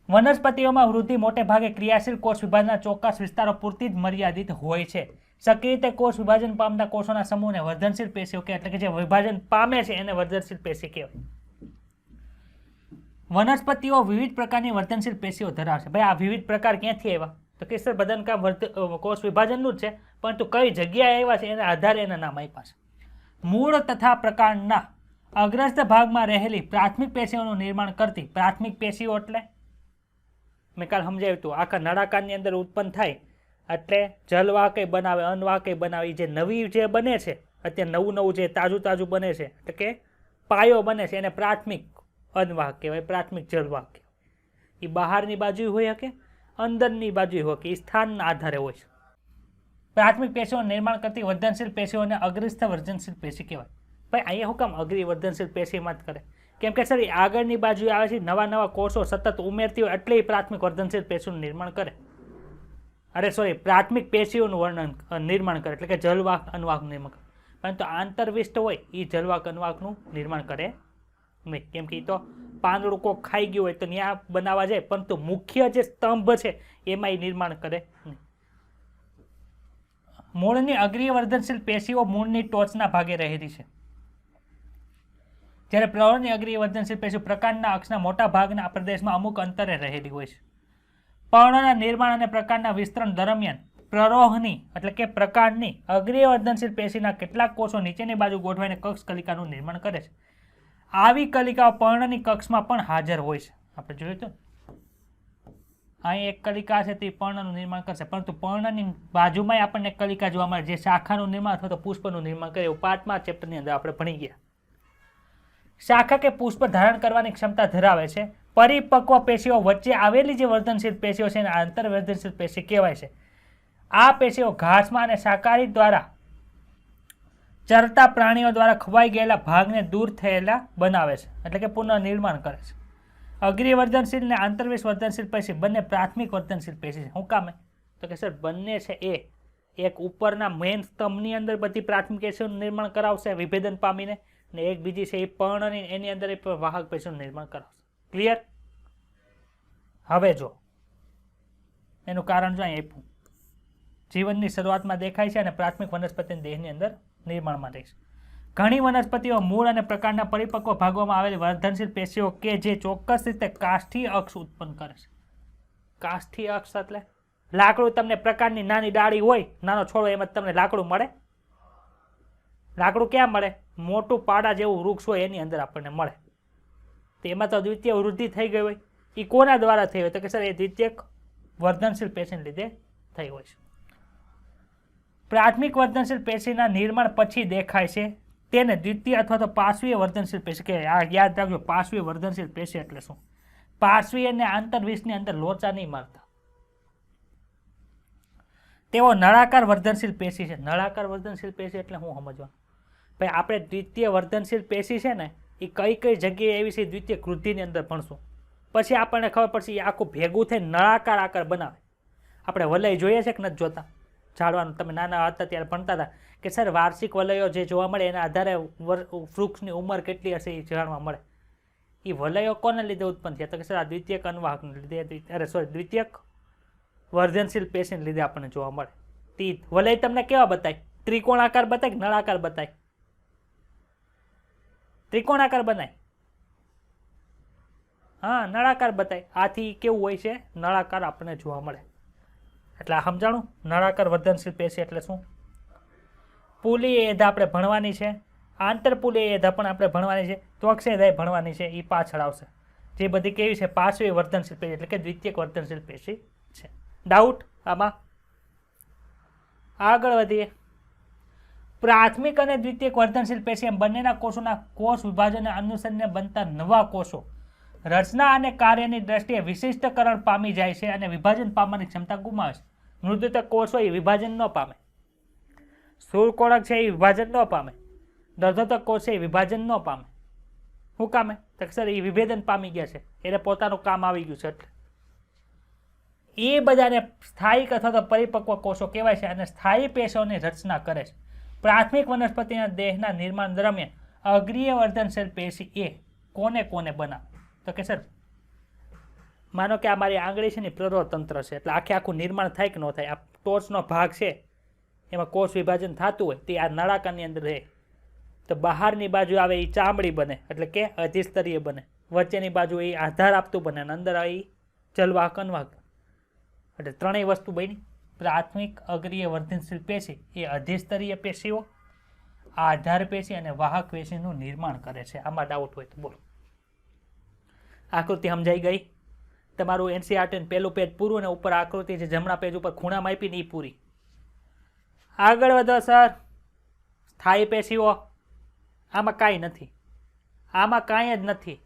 વનસ્પતિઓમાં વૃદ્ધિ મોટે ભાગે ક્રિયાશીલ કોષ વિભાજનના ચોક્કસ વિસ્તારો પૂરતી જ મર્યાદિત હોય છે. સક્રિય રીતે કોષ વિભાજન પામતા કોષોના સમૂહને વર્ધનશીલ પેશીઓ કહેવાય. એટલે કે જે વિભાજન પામે છે એને વર્ધનશીલ પેશી કહેવાય. વનસ્પતિઓ વિવિધ પ્રકારની વર્ધનશીલ પેશીઓ ધરાવે છે. ભાઈ આ વિવિધ પ્રકાર ક્યાંથી આવ્યા? તો કે સર બધાનું કામ કોષ વિભાજનનું જ છે, પરંતુ કઈ જગ્યાએ આવ્યા છે એના આધારે એના નામ આપ્યા છે. મૂળ તથા પ્રકાંડના અગ્રસ્થ ભાગમાં રહેલી પ્રાથમિક પેશીઓનું નિર્માણ કરતી પ્રાથમિક પેશીઓ એટલે મેં કાલ સમજાવ્યું હતું, આખા નળાકારની અંદર ઉત્પન્ન થાય એટલે જલવાહકે બનાવે, અનવાહકે બનાવે. જે નવી જે બને છે અત્યારે નવું નવું જે તાજું તાજું બને છે એટલે કે પાયો બને છે એને પ્રાથમિક અનવાહક કહેવાય, પ્રાથમિક જલવાહક કહેવાય. એ બહારની બાજુ હોય કે અંદરની બાજુ હોય કે એ સ્થાનના આધારે હોય છે. પ્રાથમિક પેશીઓનું નિર્માણ કરતી વર્ધનશીલ પેશીઓને અગ્રસ્થ વર્ધનશીલ પેશી કહેવાય. ભાઈ અહીંયા શું કામ અગ્રી વર્ધનશીલ પેશીમાં જ કરે? કેમ કે સર એ આગળની બાજુ આવે છે, નવા નવા કોષો સતત ઉમેરતી હોય એટલે એ પ્રાથમિક વર્ધનશીલ પેશીઓનું નિર્માણ કરે. પ્રાથમિક પેશીઓનું નિર્માણ કરે એટલે કે જલવાહક અનવાહકનું નિર્માણ કરે. પરંતુ આંતરવિષ્ટ હોય એ જલવાહક અનવાહકનું નિર્માણ કરે નહીં, કેમ કે એ તો પાંદડું કોક ખાઈ ગયું હોય તો ત્યાં બનાવવા જાય, પરંતુ મુખ્ય જે સ્તંભ છે એમાં એ નિર્માણ કરે નહીં. મૂળની અગ્રીય વર્ધનશીલ પેશીઓ મૂળની ટોચના ભાગે રહેલી છે, જ્યારે પ્રૌઢની અગ્રીય વર્ધનશીલ પેશીઓ પ્રકાંડના અક્ષના મોટા ભાગના પ્રદેશમાં અમુક અંતરે રહેલી હોય છે. પર્ણના નિર્માણ અને પ્રકાંડના વિસ્તરણ દરમિયાન પ્રરોહની એટલે કે પ્રકાંડની અગ્રીય વર્ધનશીલ પેશીના કેટલાક કોષો નીચેની બાજુ ગોઠવાઈને કક્ષ કલિકાનું નિર્માણ કરે છે. આવી કલિકાઓ પર્ણની કક્ષમાં પણ હાજર હોય છે. આપણે જોયું તો અહીં એક કલિકા છે તે પર્ણનું નિર્માણ કરશે, પરંતુ પર્ણની બાજુમાં આપણને એક કલિકા જોવા મળે જે શાખાનું નિર્માણ અથવા તો પુષ્પનું નિર્માણ કરે. એવું 5મા ચેપ્ટરની અંદર આપણે ભણી ગયા. શાખા કે પુષ્પ ધારણ કરવાની ક્ષમતા ધરાવે છે. પરિપક્વ પેશીઓ વચ્ચે આવેલી જે વર્ધનશીલ પેશીઓ છે એને આંતરવર્ધનશીલ પેશી કહેવાય છે. આ પેશીઓ ઘાસમાં અને શાકાહારી દ્વારા ચરતા પ્રાણીઓ દ્વારા ખવાઈ ગયેલા ભાગને દૂર થયેલા બનાવે છે, એટલે કે પુનઃનિર્માણ કરે છે. અગ્રીય વર્ધનશીલ અને આંતરવિષ વર્ધનશીલ પેશી બંને પ્રાથમિક વર્ધનશીલ પેશી છે. શું કામે? તો કે સર બંને છે એ એક ઉપરના મેઇન સ્તંભની અંદર બધી પ્રાથમિક પેશીઓનું નિર્માણ કરાવશે વિભેદન પામીને, ને એક બીજી છે એ પર્ણની એની અંદર એ વાહક પેશીઓનું નિર્માણ કરાવશે. ક્લિયર? હવે જો એનું કારણ જો અહીં આપ્યું, જીવનની શરૂઆતમાં દેખાય છે અને પ્રાથમિક વનસ્પતિના દેહની અંદર નિર્માણમાં રહે છે. ઘણી વનસ્પતિઓ મૂળ અને પ્રકારના પરિપક્વ ભાગોમાં આવેલી વર્ધનશીલ પેશીઓ કે જે ચોક્કસ રીતે કાષ્ઠીય અક્ષ ઉત્પન્ન કરે છે. કાષ્ઠીય અક્ષ એટલે લાકડું, તમને પ્રકારની નાની ડાળી હોય, નાનો છોડો, એમાં તમને લાકડું મળે. લાકડું ક્યાં મળે? મોટું પાડા જેવું વૃક્ષ હોય એની અંદર આપણને મળે. તો એમાં તો દ્વિતીય વૃદ્ધિ થઈ ગઈ હોય. એ કોના દ્વારા થઈ હોય? તો કે સર એ દ્વિતીયક વર્ધનશીલ પેશીને લીધે થઈ હોય છે. પ્રાથમિક વર્ધનશીલ પેશીના નિર્માણ પછી દેખાય છે તેને દ્વિતીય અથવા તો પાર્શ્વીય વર્ધનશીલ પેશી કે આ યાદ રાખજો. પાર્શ્વીય વર્ધનશીલ પેશી એટલે શું? પાર્શ્વીય અને આંતરવિષની અંદર લોચા નહીં મારતા. તેઓ નળાકાર વર્ધનશીલ પેશી છે. નળાકાર વર્ધનશીલ પેશી એટલે હું સમજવાનું ભાઈ, આપણે દ્વિતીય વર્ધનશીલ પેશી છે ને એ કઈ કઈ જગ્યાએ એવી છે દ્વિતીય વૃદ્ધિની અંદર ભણશું, પછી આપણને ખબર પડશે એ આખું ભેગું થઈને નળાકાર આકાર બનાવે. આપણે વલય જોઈએ છે કે નથી જોતા? ઝાડવાનું તમે નાના હતા ત્યારે ભણતા હતા કે સર વાર્ષિક વલયો જે જોવા મળે એના આધારે વૃક્ષની ઉંમર કેટલી હશે એ જાણવા મળે. એ વલયો કોને લીધે ઉત્પન્ન થયા? તો કે સર આ દ્વિતીયક અન્વાહકને લીધે, દ્વિતીયક વર્ધનશીલ પેશીને લીધે આપણને જોવા મળે. તે વલય તમને કેવા બતાય? ત્રિકોણાકાર બતાય કે નળાકાર બતાય? ત્રિકોણાકાર બનાય. હા, નળાકાર બતાય. આથી કેવું હોય છે? નળાકાર આપણને જોવા મળે. એટલે આ સમજાણું? નળાકાર વર્ધનશીલ પેશી એટલે શું? પુલી એધા આપણે ભણવાની છે, આંતરપુલી એધા પણ આપણે ભણવાની છે, ત્વક્ષેધાય ભણવાની છે. એ પાછળ આવશે. જે બધી કેવી છે? પાર્શ્વીય વર્ધનશીલ પેશી એટલે કે દ્વિતીયક વર્ધનશીલ પેશી છે. ડાઉટ આમાં? આગળ વધીએ. પ્રાથમિક અને દ્વિતીયક વર્ધનશીલ પેશી એમ બંનેના કોષોના કોષ વિભાજનને અનુસરીને બનતા નવા કોષો રચના અને કાર્યની દ્રષ્ટિએ વિશિષ્ટકરણ પામી જાય છે અને વિભાજન પામવાની ક્ષમતા ગુમાવે છે. મૃદુતક કોષો એ વિભાજન ન પામે. સ્થૂળકોણક છે એ વિભાજન ન પામે. દર્ધોતક કોષ છે એ વિભાજન ન પામે. શું કામે? તો સર એ વિભેદન પામી ગયા છે, એને પોતાનું કામ આવી ગયું છે. એટલે એ બધાને સ્થાયિક અથવા તો પરિપક્વ કોષો કહેવાય છે અને સ્થાયી પેશીઓની રચના કરે છે. પ્રાથમિક વનસ્પતિના દેહના નિર્માણ દરમિયાન અગ્રીય વર્ધનશીલ પેશી એ કોને કોને બનાવે? તો કે સર માનો કે આ મારી આંગળી છે ને પ્રરોતંત્ર છે, એટલે આખે આખું નિર્માણ થાય કે ન થાય? આ ટોચનો ભાગ છે એમાં કોષ વિભાજન થતું હોય તે આ નળાકારની અંદર રહે. તો બહારની બાજુ આવે એ ચામડી બને એટલે કે અધિસ્તરીય બને, વચ્ચેની બાજુ એ આધાર આપતું બને અને અંદર એ જલવાહક અન્વાહક. એટલે ત્રણેય વસ્તુ બની. પ્રાથમિક અગ્રીય વર્ધનશીલ પેશી એ અધિસ્તરીય પેશીઓ, આધાર પેશી અને વાહક પેશીનું નિર્માણ કરે છે. આમાં ડાઉટ હોય તો બોલો. આકૃતિ સમજાઈ ગઈ? તમારું એનસીઆરટી પહેલું પેજ પૂરું અને ઉપર આકૃતિ છે જમણા પેજ ઉપર ખૂણામાં આપીને એ પૂરી. આગળ વધો સર. સ્થાયી પેશીઓ આમાં કાંઈ નથી. આમાં કાંઈ જ નથી.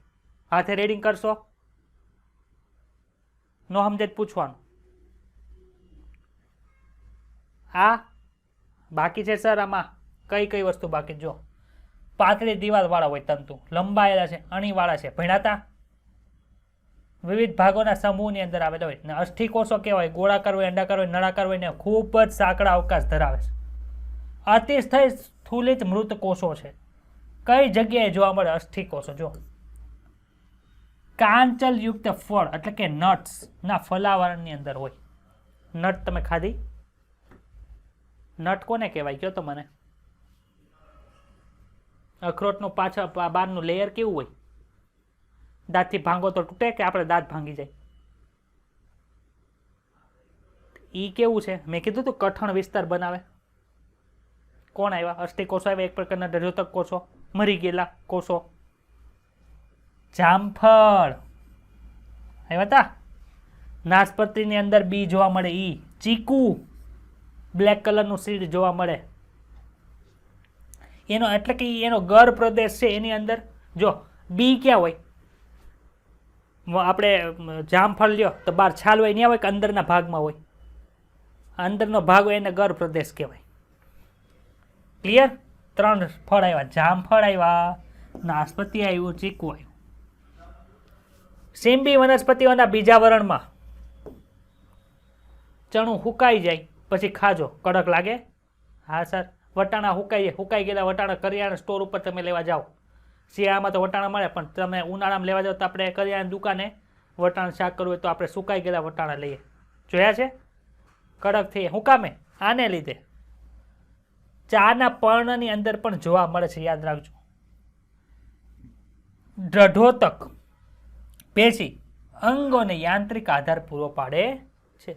હાથે રીડિંગ કરશો? નો સમજે પૂછવાનું. આ બાકી છે સર. આમાં કઈ કઈ વસ્તુ બાકી? જો પાતળી દિવાલવાળા હોય તંતુ, લંબાયેલા છે, અણીવાળા છે, ભીણાતા વિવિધ ભાગોના સમૂહની અંદર આવેલા હોય ને અસ્થિકોષો કહેવાય. ગોળાકાર હોય, અંડાકાર હોય, નળાકાર હોય ને ખૂબ જ સાંકડા અવકાશ ધરાવે છે. અતિસ્થય સ્થૂલિત મૃત કોષો છે. કઈ જગ્યાએ જોવા મળે? અસ્થિકોષો. જો કાંચલયુક્ત ફળ એટલે કે નટ્સ ના ફલાવરણની અંદર હોય. નટ તમે ખાધી? નટ કોને કહેવાય? કયો તો મને. અખરોટનું પાછળ બહારનું લેયર કેવું હોય? દાંતથી ભાંગો તો તૂટે કે આપણે દાંત ભાંગી જાય? ઈ કેવું છે? મેં કીધું તું કઠણ વિસ્તાર બનાવે. કોણ આવ્યા? અસ્થિકોષો આવ્યા, એક પ્રકારના દર્ધોતક કોષો, મરી ગયેલા કોષો. જામફળ આવ્યા હતા. નાશપત્રીની અંદર બી જોવા મળે. ઈ ચીકુ બ્લેક કલરનું સીડ જોવા મળે. એનો એટલે કે એનો ગર પ્રદેશ છે એની અંદર જો બી ક્યાં હોય? આપણે જામફળ લ્યો તો બહાર છાલ હોય ત્યાં હોય કે અંદરના ભાગમાં હોય? અંદરનો ભાગ હોય એને ગર પ્રદેશ કહેવાય. ક્લિયર? 3 ફળ આવ્યા. જામફળ આવ્યા, નાશપતિ આવ્યું, ચીકુ આવ્યું. સિંબી વનસ્પતિઓના બીજાવરણમાં ચણું હુકાઈ જાય પછી ખાજો. કડક લાગે? હા સર. વટાણા હુકાઈ ગયેલા વટાણા કરિયાણા સ્ટોર ઉપર તમે લેવા જાઓ. શિયાળામાં તો વટાણા મળે, પણ તમે ઉનાળામાં લેવા જાઓ તો આપણે કરિયાણાની દુકાને વટાણા શાક કરવું હોય તો આપણે સુકાઈ ગયેલા વટાણા લઈએ. જોયા છે? કડક થઈ. શું કામે? આને લીધે. ચાના પર્ણની અંદર પણ જોવા મળે છે. યાદ રાખજો. દૃઢોતક પેશી અંગોને યાંત્રિક આધાર પૂરો પાડે છે.